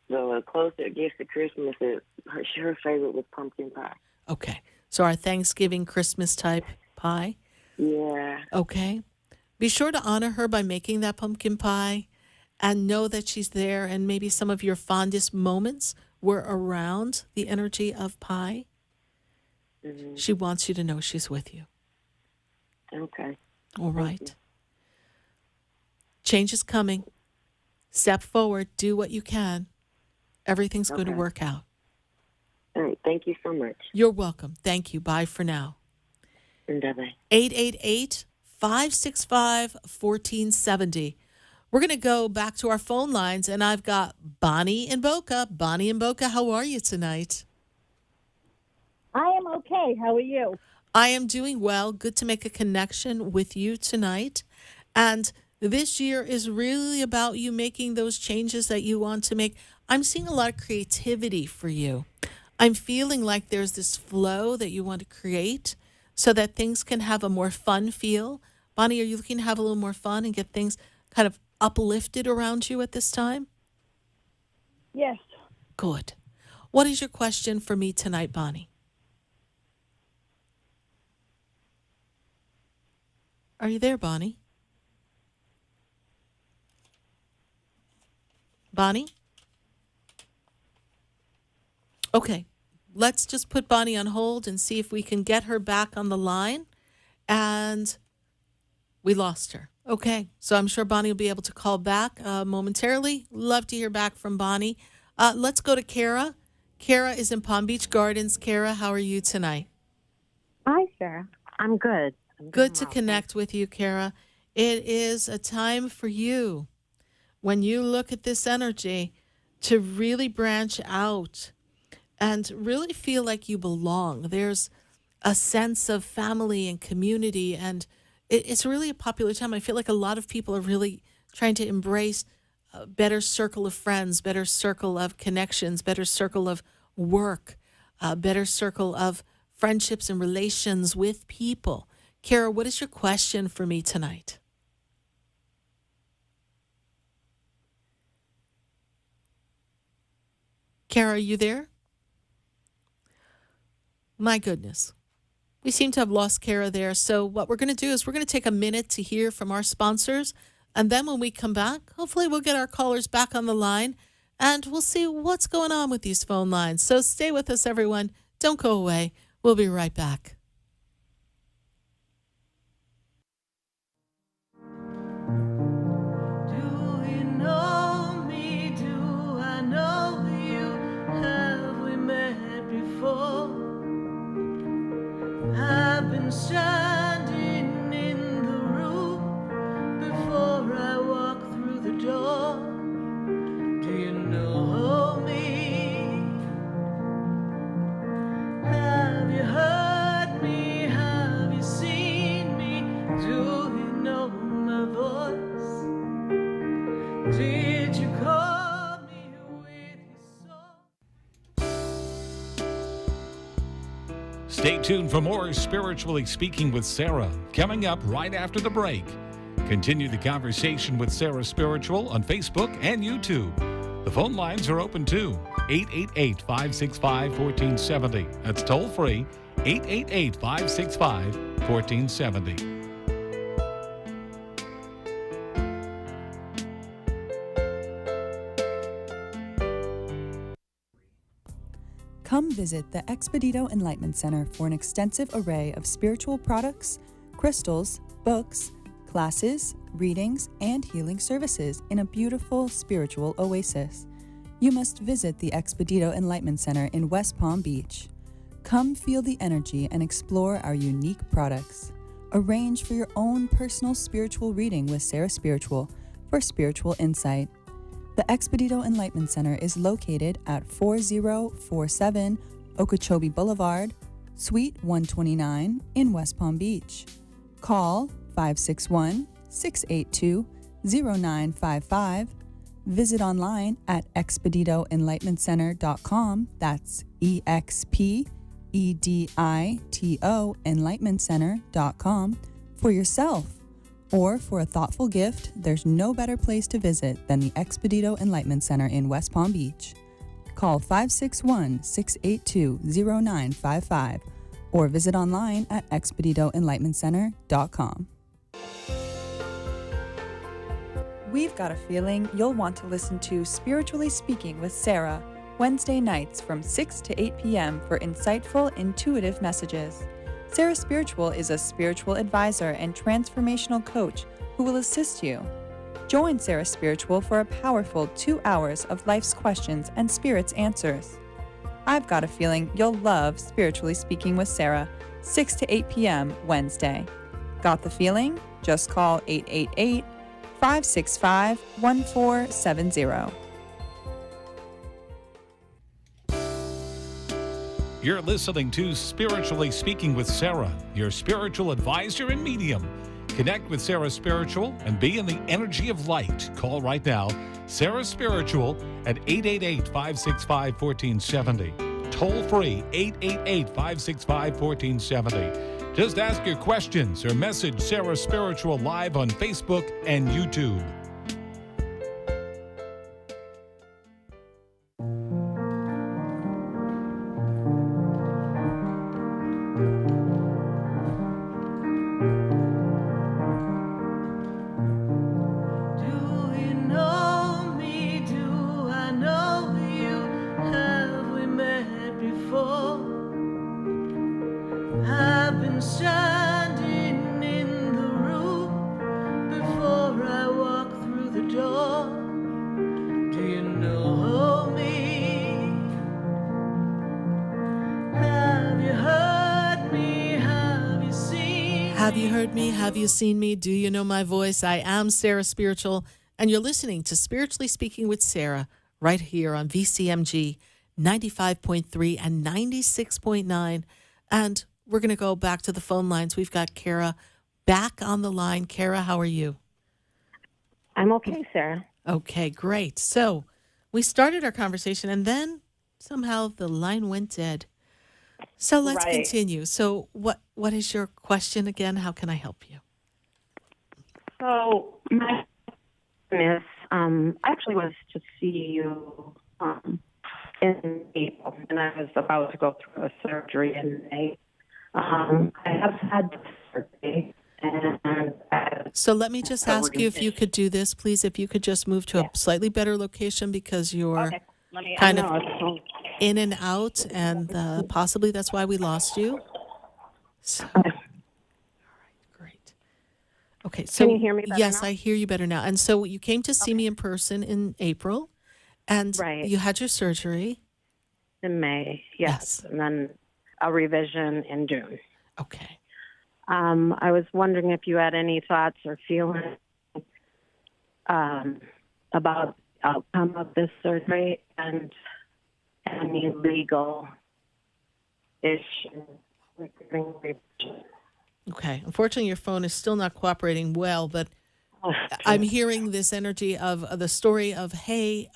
The closer it gets to Christmas, her favorite was pumpkin pie. Okay. So our Thanksgiving, Christmas type pie? Yeah. Okay. Be sure to honor her by making that pumpkin pie and know that she's there, and maybe some of your fondest moments were around the energy of pie. She wants you to know she's with you. Okay. All right. Change is coming. Step forward. Do what you can. Everything's going to work out. All right. Thank you so much. You're welcome. Thank you. Bye for now. Bye-bye. 888-565-1470. We're going to go back to our phone lines, and I've got Bonnie in Boca. Bonnie in Boca, how are you tonight? I am okay. How are you? I am doing well. Good to make a connection with you tonight. And this year is really about you making those changes that you want to make. I'm seeing a lot of creativity for you. I'm feeling like there's this flow that you want to create so that things can have a more fun feel. Bonnie, are you looking to have a little more fun and get things kind of uplifted around you at this time? Yes. Good. What is your question for me tonight, Bonnie? Are you there, Bonnie? Bonnie? Okay. Let's just put Bonnie on hold and see if we can get her back on the line. And we lost her. Okay. So I'm sure Bonnie will be able to call back momentarily. Love to hear back from Bonnie. Let's go to Kara. Kara is in Palm Beach Gardens. Kara, how are you tonight? Hi, Sarah. I'm good. Good to connect with you, Kara. It is a time for you, when you look at this energy, to really branch out and really feel like you belong. There's a sense of family and community, and it's really a popular time. I feel like a lot of people are really trying to embrace a better circle of friends, better circle of connections, better circle of work, a better circle of friendships and relations with people. Kara, what is your question for me tonight? Kara, are you there? My goodness. We seem to have lost Kara there. So what we're going to do is we're going to take a minute to hear from our sponsors. And then when we come back, hopefully we'll get our callers back on the line and we'll see what's going on with these phone lines. So stay with us, everyone. Don't go away. We'll be right back. I've been standing in the room before I walk through the door. Do you know me? Have you heard me? Have you seen me? Do you know my voice? Did you call me with your soul? Stay tuned for more Spiritually Speaking with Sarah, coming up right after the break. Continue the conversation with Sarah Spiritual on Facebook and YouTube. The phone lines are open too. 888-565-1470. That's toll free. 888-565-1470. Come visit the Expedito Enlightenment Center for an extensive array of spiritual products, crystals, books, classes, readings, and healing services in a beautiful spiritual oasis. You must visit the Expedito Enlightenment Center in West Palm Beach. Come feel the energy and explore our unique products. Arrange for your own personal spiritual reading with Sarah Spiritual for spiritual insight. The Expedito Enlightenment Center is located at 4047 Okeechobee Boulevard, Suite 129 in West Palm Beach. Call 561-682-0955. Visit online at expeditoenlightenmentcenter.com. That's EXPEDITO enlightenmentcenter.com for yourself. Or for a thoughtful gift, there's no better place to visit than the Expedito Enlightenment Center in West Palm Beach. Call 561-682-0955 or visit online at expeditoenlightenmentcenter.com. We've got a feeling you'll want to listen to Spiritually Speaking with Sarah, Wednesday nights from 6 to 8 p.m. for insightful, intuitive messages. Sarah Spiritual is a spiritual advisor and transformational coach who will assist you. Join Sarah Spiritual for a powerful 2 hours of life's questions and Spirit's answers. I've got a feeling you'll love Spiritually Speaking with Sarah, 6 to 8 p.m. Wednesday. Got the feeling? Just call 888-565-1470. You're listening to Spiritually Speaking with Sarah, your spiritual advisor and medium. Connect with Sarah Spiritual and be in the energy of light. Call right now, Sarah Spiritual at 888-565-1470. Toll free, 888-565-1470. Just ask your questions or message Sarah Spiritual live on Facebook and YouTube. Standing in the room before I walk through the door. Do you know me? Have you heard me? Have you seen Have you heard me? Have you seen me? Do you know my voice? I am Sarah Spiritual, and you're listening to Spiritually Speaking with Sarah right here on VCMG 95.3 and 96.9. And we're going to go back to the phone lines. We've got Kara back on the line. Kara, how are you? I'm okay, Sarah. Okay, great. So we started our conversation, and then somehow the line went dead. So let's continue. So what is your question again? How can I help you? So my question is, I actually was to see you in April, and I was about to go through a surgery in May. I have had surgery, and so let me just ask you if you could do this, please. If you could just move to a slightly better location because you're kind of in and out, and possibly that's why we lost you. So, all right, great. Okay, so can you hear me better yes, now? I hear you better now. And so you came to see me in person in April, and you had your surgery in May. Yes, and then a revision in June. Okay. I was wondering if you had any thoughts or feelings about the outcome of this surgery and any legal issues regarding revision. Okay. Unfortunately, your phone is still not cooperating well, but I'm hearing this energy of the story of, hey,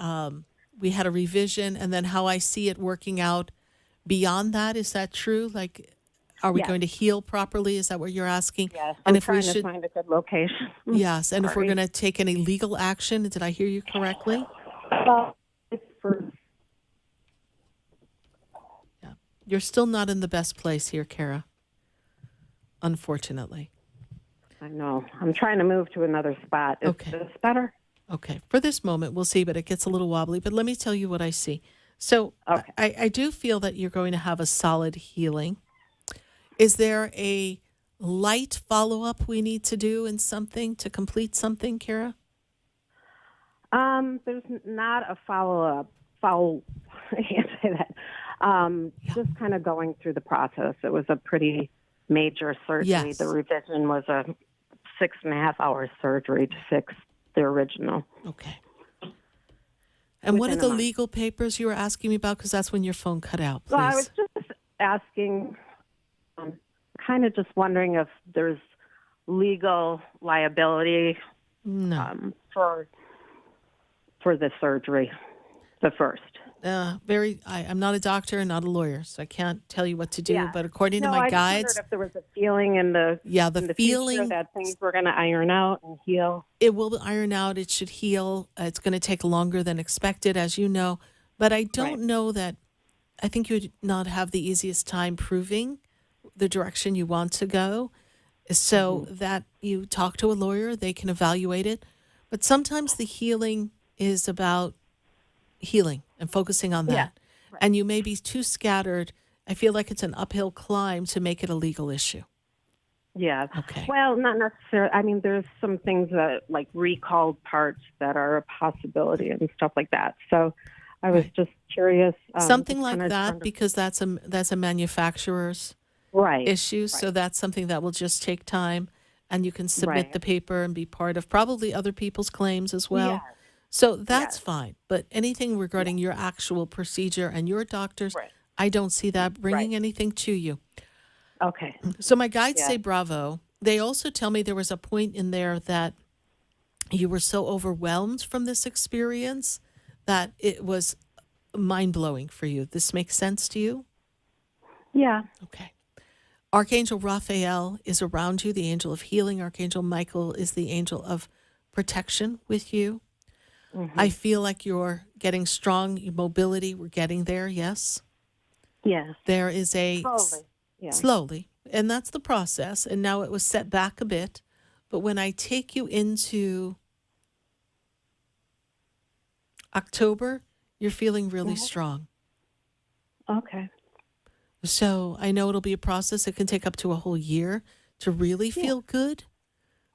we had a revision, and then how I see it working out beyond that. Is that true? Like, are we going to heal properly? Is that what you're asking? Yes, and I'm if trying we to should find a good location. Yes, and if we're going to take any legal action. Did I hear you correctly? Well, it's for... Yeah. You're still not in the best place here, Kara. Unfortunately. I know. I'm trying to move to another spot. Is this better? Okay. For this moment, we'll see, but it gets a little wobbly. But let me tell you what I see. So I do feel that you're going to have a solid healing. Is there a light follow-up we need to do in something to complete something, Kara? There's not a follow-up. I can't say that. Just kind of going through the process. It was a pretty major surgery. Yes. The revision was a 6.5-hour surgery to fix the original. Okay. And what are Within the a month. legal papers you were asking me about? Because that's when your phone cut out, please. Well, I was just asking, kind of just wondering if there's legal liability for the surgery, the first. I'm not a doctor and not a lawyer, so I can't tell you what to do. But according to my I guides, just wondered if there was a feeling in the the feeling future that things were going to iron out and heal. It will iron out. It should heal. It's going to take longer than expected, as you know. But I don't know that. I think you would not have the easiest time proving the direction you want to go. So that you talk to a lawyer, they can evaluate it. But sometimes the healing is about healing and focusing on that. Yeah. And you may be too scattered. I feel like it's an uphill climb to make it a legal issue. Yeah. Okay. Well, not necessarily. I mean, there's some things that, like recalled parts, that are a possibility and stuff like that. So I was just curious. Something just like kinda that, trying to- because that's a manufacturer's issue. So that's something that will just take time, and you can submit the paper and be part of probably other people's claims as well. Yeah. So that's fine. But anything regarding your actual procedure and your doctors, I don't see that bringing anything to you. Okay. So my guides say bravo. They also tell me there was a point in there that you were so overwhelmed from this experience that it was mind-blowing for you. This makes sense to you? Yeah. Okay. Archangel Raphael is around you, the angel of healing. Archangel Michael is the angel of protection with you. I feel like you're getting strong mobility. We're getting there, yes? Yes. There is a... Slowly. Yeah. Slowly. And that's the process. And now it was set back a bit. But when I take you into October, you're feeling really strong. Okay. So I know it'll be a process. It can take up to a whole year to really feel good.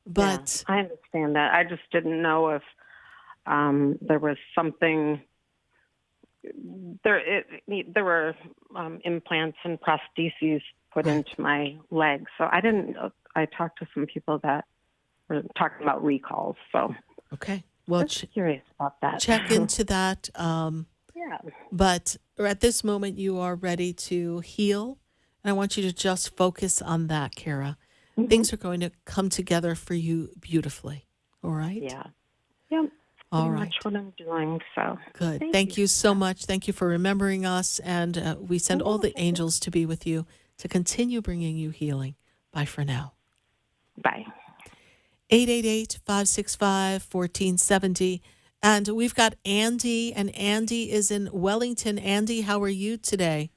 But I understand that. I just didn't know if there was something. There were implants and prostheses put into my leg. So I didn't. I talked to some people that were talking about recalls. So okay, well, just curious about that. Check into that. Yeah. But at this moment, you are ready to heal. And I want you to just focus on that, Kara. Mm-hmm. Things are going to come together for you beautifully. All right? Yeah. Yep. All Pretty right. much what I'm doing. So good. Thank you so much. Thank you for remembering us. And we send all the angels to be with you to continue bringing you healing. Bye for now. Bye. 888-565-1470. And we've got Andy, and Andy is in Wellington. Andy, how are you today?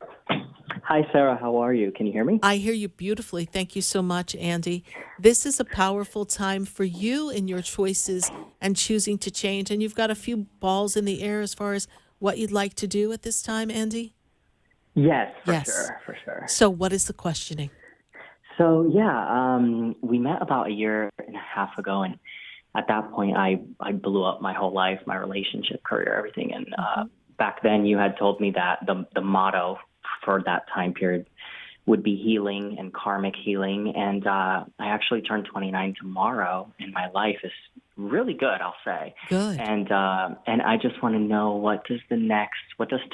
Hi, Sarah. How are you? Can you hear me? I hear you beautifully. Thank you so much, Andy. This is a powerful time for you in your choices and choosing to change. And you've got a few balls in the air as far as what you'd like to do at this time, Andy? Yes, Yes. for sure. So what is the questioning? So, we met about a year and a half ago, and at that point, I blew up my whole life, my relationship, career, everything. And back then, you had told me that the motto for that time period would be healing and karmic healing. And I actually turned 29 tomorrow, and my life is really good, I'll say. Good. And I just want to know, what does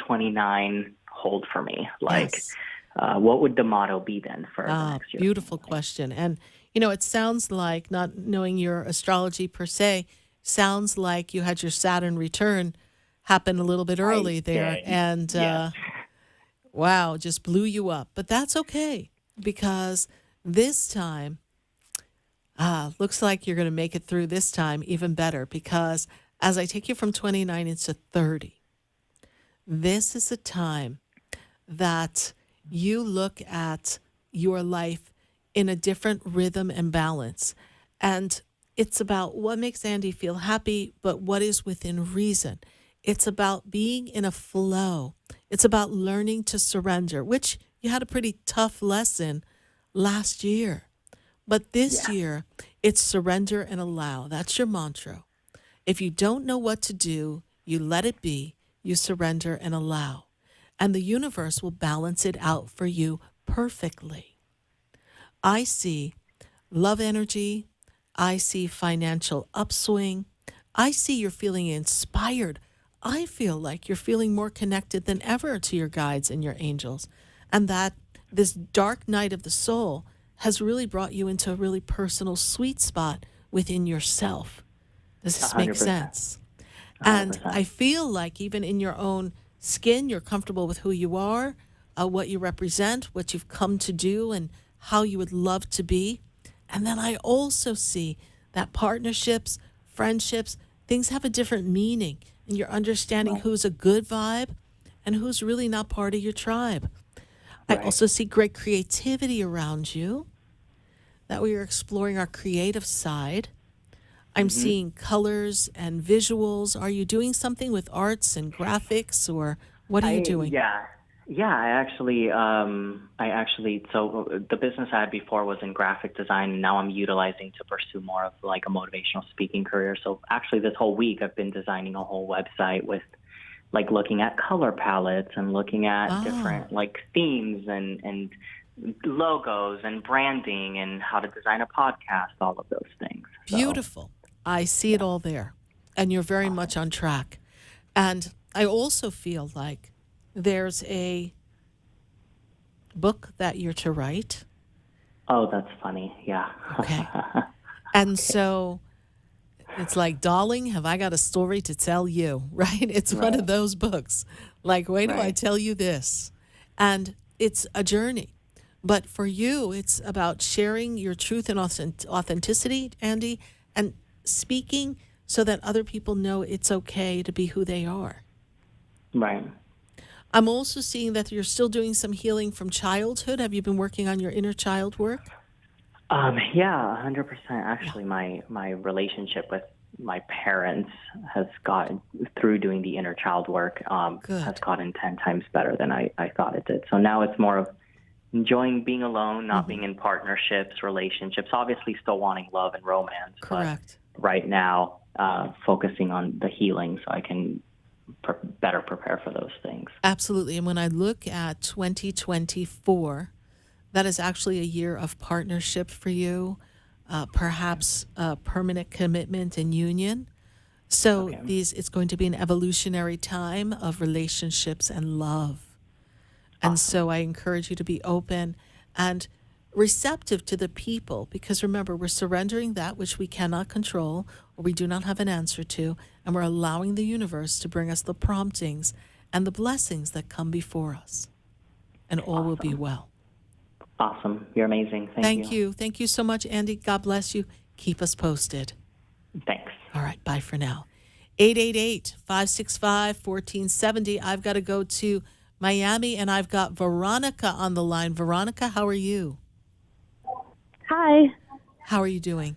29 hold for me? Like, Yes. What would the motto be then for the next year? Beautiful question. And, it sounds like, not knowing your astrology per se, sounds like you had your Saturn return happen a little bit early there. did. And, wow, just blew you up. But that's okay, because this time, looks like you're going to make it through this time even better, because as I take you from 29 into 30, this is a time that you look at your life in a different rhythm and balance. And it's about what makes Andy feel happy, but what is within reason. It's about being in a flow. It's about learning to surrender, which you had a pretty tough lesson last year. But this year, it's surrender and allow. That's your mantra. If you don't know what to do, you let it be, you surrender and allow. And the universe will balance it out for you perfectly. I see love energy. I see financial upswing. I see you're feeling inspired. I feel like you're feeling more connected than ever to your guides and your angels. And that this dark night of the soul has really brought you into a really personal sweet spot within yourself. Does this make 100%. sense? 100%. And I feel like even in your own skin, you're comfortable with who you are, what you represent, what you've come to do, and how you would love to be. And then I also see that partnerships, friendships, things have a different meaning, and you're understanding who's a good vibe and who's really not part of your tribe. I also see great creativity around you, that we are exploring our creative side. I'm seeing colors and visuals. Are you doing something with arts and graphics, or what are you doing? I actually, so the business I had before was in graphic design, and now I'm utilizing to pursue more of like a motivational speaking career. So actually this whole week I've been designing a whole website with like looking at color palettes and looking at different like themes and logos and branding and how to design a podcast, all of those things. So, beautiful. I see it all there, and you're very much on track. And I also feel like there's a book that you're to write. Oh, that's funny. Yeah. Okay. And so it's like, darling, have I got a story to tell you, right? It's one of those books. Like, wait till I tell you this. And it's a journey. But for you, it's about sharing your truth and authenticity, Andy, and speaking so that other people know it's okay to be who they are. Right. I'm also seeing that you're still doing some healing from childhood. Have you been working on your inner child work? Yeah, 100%. Actually, my relationship with my parents has gotten, through doing the inner child work, has gotten 10 times better than I thought it did. So now it's more of enjoying being alone, not being in partnerships, relationships, obviously still wanting love and romance. Correct. But right now, focusing on the healing so I can better prepare for those things. Absolutely. And when I look at 2024, That is actually a year of partnership for you, perhaps a permanent commitment and union. So it's going to be an evolutionary time of relationships and love. And so I encourage you to be open and receptive to the people, because remember, we're surrendering that which we cannot control or we do not have an answer to, and we're allowing the universe to bring us the promptings and the blessings that come before us. And all will be well. Awesome. You're amazing. Thank you. Thank you so much, Andy. God bless you. Keep us posted. Thanks. All right. Bye for now. 888-565-1470. I've got to go to Miami, and I've got Veronica on the line. Veronica, how are you? Hi. How are you doing?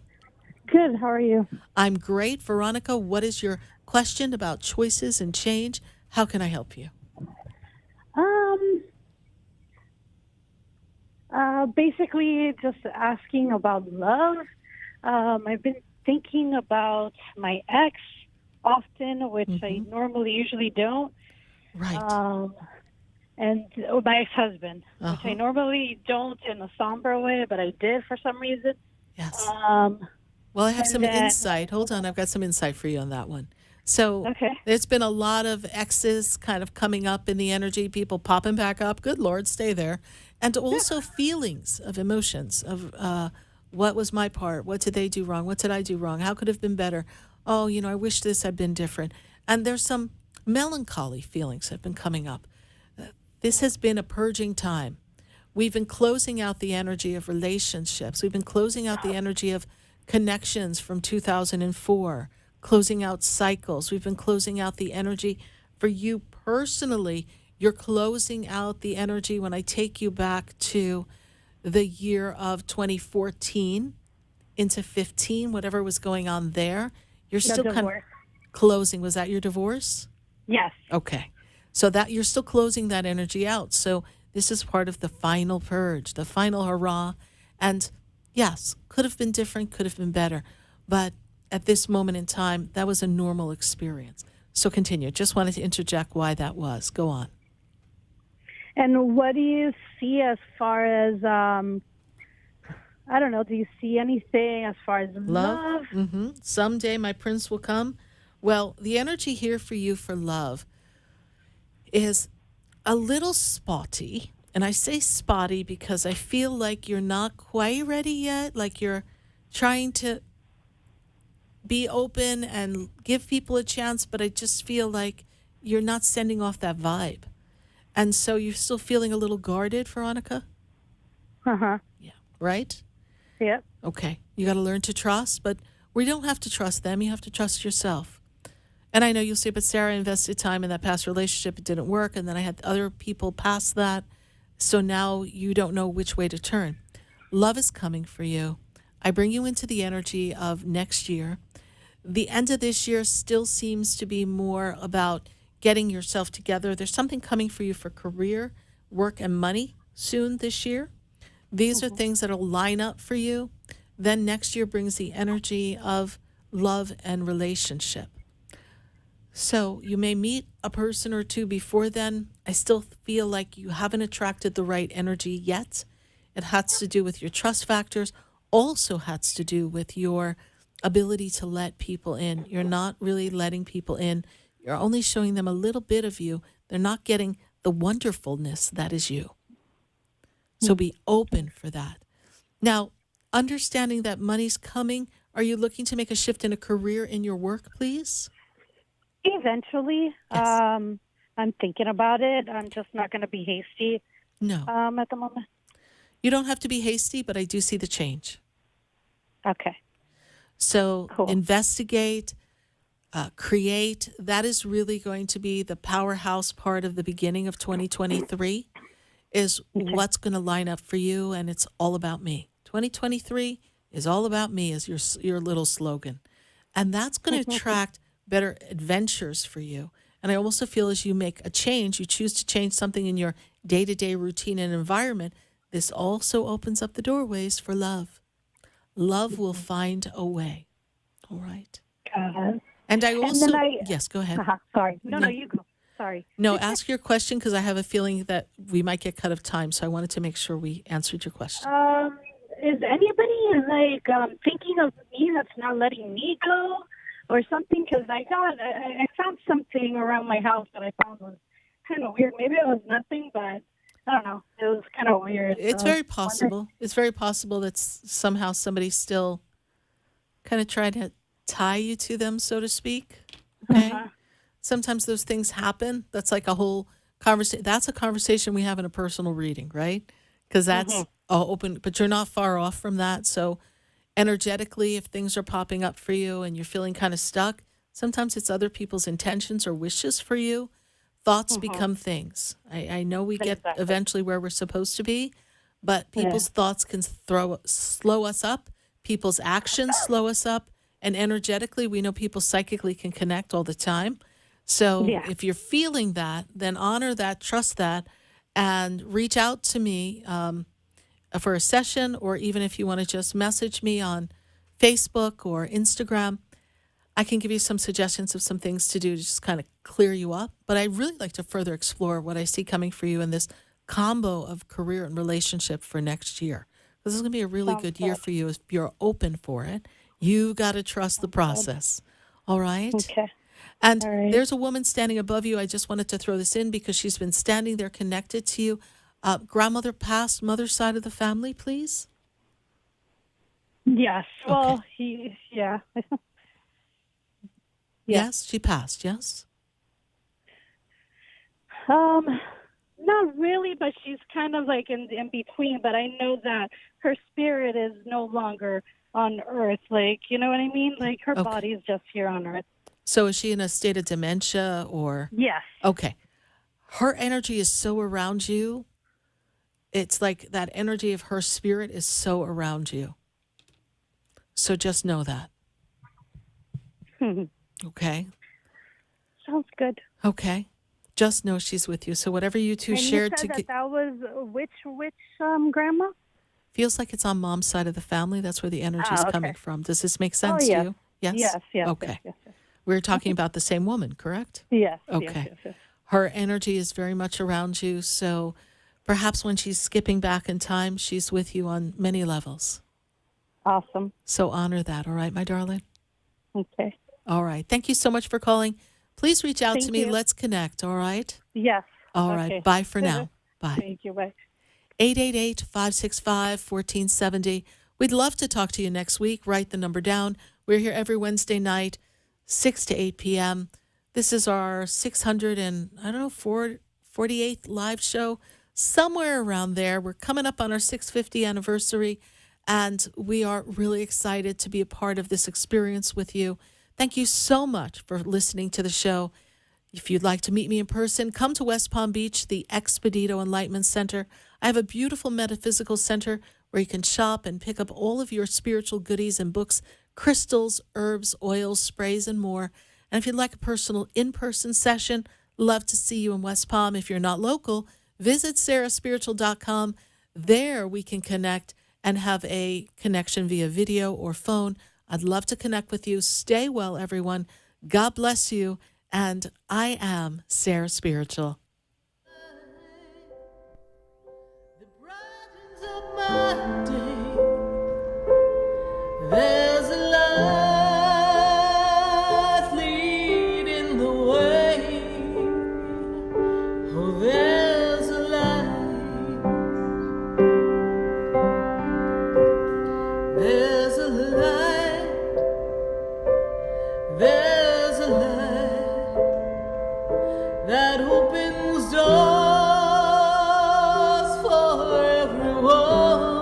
Good. How are you? I'm great. Veronica, what is your question about choices and change? How can I help you? Basically just asking about love. I've been thinking about my ex often, which I usually don't. Right. And my ex-husband, which I normally don't in a somber way, but I did for some reason. Yes. Well, I have some insight. Hold on. I've got some insight for you on that one. So there's been a lot of X's kind of coming up in the energy, people popping back up. Good Lord, stay there. And also feelings of emotions of what was my part? What did they do wrong? What did I do wrong? How could it have been better? Oh, I wish this had been different. And there's some melancholy feelings that have been coming up. This has been a purging time. We've been closing out the energy of relationships. We've been closing out the energy of connections from 2004, closing out cycles. We've been closing out the energy for you personally. You're closing out the energy when I take you back to the year of 2014 into 15, whatever was going on there. You're still kind of closing. Was that your divorce? Yes. Okay. So that you're still closing that energy out. So this is part of the final purge, the final hurrah. And yes, could have been different, could have been better. But at this moment in time, that was a normal experience. So continue. Just wanted to interject why that was. Go on. And what do you see as far as, I don't know, do you see anything as far as love? Someday my prince will come. Well, the energy here for you for love is a little spotty. And I say spotty because I feel like you're not quite ready yet, like you're trying to be open and give people a chance, but I just feel like you're not sending off that vibe. And so you're still feeling a little guarded, Veronica? Uh-huh. Yeah. Right? Yeah. Okay. You got to learn to trust, but we don't have to trust them. You have to trust yourself. And I know you'll say, but Sarah, I invested time in that past relationship. It didn't work. And then I had other people past that. So now you don't know which way to turn. Love is coming for you. I bring you into the energy of next year. The end of this year still seems to be more about getting yourself together. There's something coming for you for career, work, and money soon this year. These are things that will line up for you. Then next year brings the energy of love and relationship. So you may meet a person or two before then. I still feel like you haven't attracted the right energy yet. It has to do with your trust factors, also has to do with your ability to let people in. You're not really letting people in. You're only showing them a little bit of you. They're not getting the wonderfulness that is you. So be open for that. Now, understanding that money's coming, are you looking to make a shift in a career in your work, please? Eventually. Yes. I'm thinking about it. I'm just not going to be hasty. No. At the moment. You don't have to be hasty, but I do see the change. Okay. So investigate, create. That is really going to be the powerhouse part of the beginning of 2023 is what's going to line up for you, and it's all about me. 2023 is all about me is your little slogan. And that's going to attract better adventures for you. And I also feel as you make a change, you choose to change something in your day-to-day routine and environment, this also opens up the doorways for love. Love will find a way. All right. And I also... yes, go ahead. Sorry. No, you go. sorry. No, ask your question because I have a feeling that we might get cut of time. So I wanted to make sure we answered your question. Is anybody thinking of me that's not letting me go or something? Because I found something around my house that I found was kind of weird. Maybe it was nothing, but I don't know. It was kind of weird. It's very possible. It's very possible that somehow somebody's still kind of trying to tie you to them, so to speak. Okay. Sometimes those things happen. That's like a whole conversation. That's a conversation we have in a personal reading, right? Because that's all open, but you're not far off from that. So energetically, if things are popping up for you and you're feeling kind of stuck, sometimes it's other people's intentions or wishes for you. Thoughts become things. I know we get eventually where we're supposed to be, but people's thoughts can slow us up. People's actions slow us up. And energetically, we know people psychically can connect all the time. So if you're feeling that, then honor that, trust that, and reach out to me for a session, or even if you want to just message me on Facebook or Instagram. I can give you some suggestions of some things to do to just kind of clear you up. But I really like to further explore what I see coming for you in this combo of career and relationship for next year. This is going to be a really good year for you if you're open for it. You got to trust the process. All right? Okay. And there's a woman standing above you. I just wanted to throw this in because she's been standing there connected to you. Grandmother passed, mother's side of the family, please? Yes. Well, Okay. Yeah. Yes, she passed, yes? Not really, but she's kind of like in between. But I know that her spirit is no longer on Earth. Like, you know what I mean? Like her body is just here on Earth. So is she in a state of dementia or? Yes. Okay. Her energy is so around you. It's like that energy of her spirit is so around you. So just know that. Okay. Sounds good. Okay. Just know she's with you. So whatever you two And shared you said together. that was which grandma? Feels like it's on mom's side of the family. That's where the energy is coming from. Does this make sense yes. to you? Yes? Yes. Okay. Yes. We're talking about the same woman, correct? Yes. Okay. Yes. Her energy is very much around you. So perhaps when she's skipping back in time, she's with you on many levels. Awesome. So honor that. All right, my darling? Okay. All right. Thank you so much for calling. Please reach out Thank to me. you. Let's connect. All right? Yes. All right. Okay. Bye for now. Bye. Thank you. Bye. 888-565-1470. We'd love to talk to you next week. Write the number down. We're here every Wednesday night, 6 to 8 p.m. This is our 48th live show, somewhere around there. We're coming up on our 650th anniversary, and we are really excited to be a part of this experience with you. Thank you so much for listening to the show. If you'd like to meet me in person, come to West Palm Beach, the Expedito Enlightenment Center. I have a beautiful metaphysical center where you can shop and pick up all of your spiritual goodies and books, crystals, herbs, oils, sprays, and more. And if you'd like a personal in-person session, love to see you in West Palm. If you're not local, visit sarahspiritual.com. There we can connect and have a connection via video or phone. I'd love to connect with you. Stay well, everyone. God bless you. And I am Sarah Spiritual. There's a light leading the way. Oh, there's a light. There's a light. There's a light that opens doors for everyone.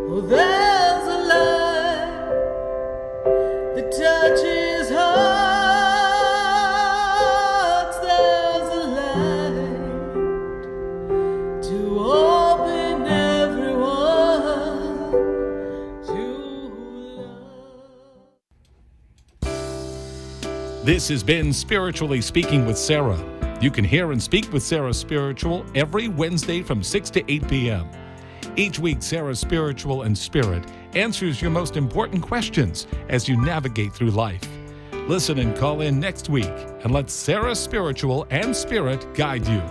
Oh, there's a light that touches hearts. There's a light to open everyone to love. This has been Spiritually Speaking with Sarah. You can hear and speak with Sarah Spiritual every Wednesday from 6 to 8 p.m. Each week, Sarah Spiritual and Spirit answers your most important questions as you navigate through life. Listen and call in next week and let Sarah Spiritual and Spirit guide you.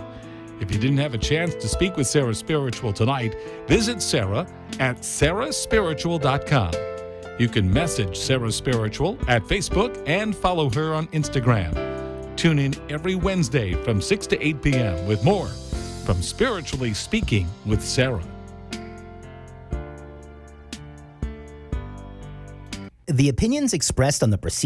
If you didn't have a chance to speak with Sarah Spiritual tonight, visit Sarah at sarahspiritual.com. You can message Sarah Spiritual at Facebook and follow her on Instagram. Tune in every Wednesday from 6 to 8 p.m. with more from Spiritually Speaking with Sarah. The opinions expressed on the preceding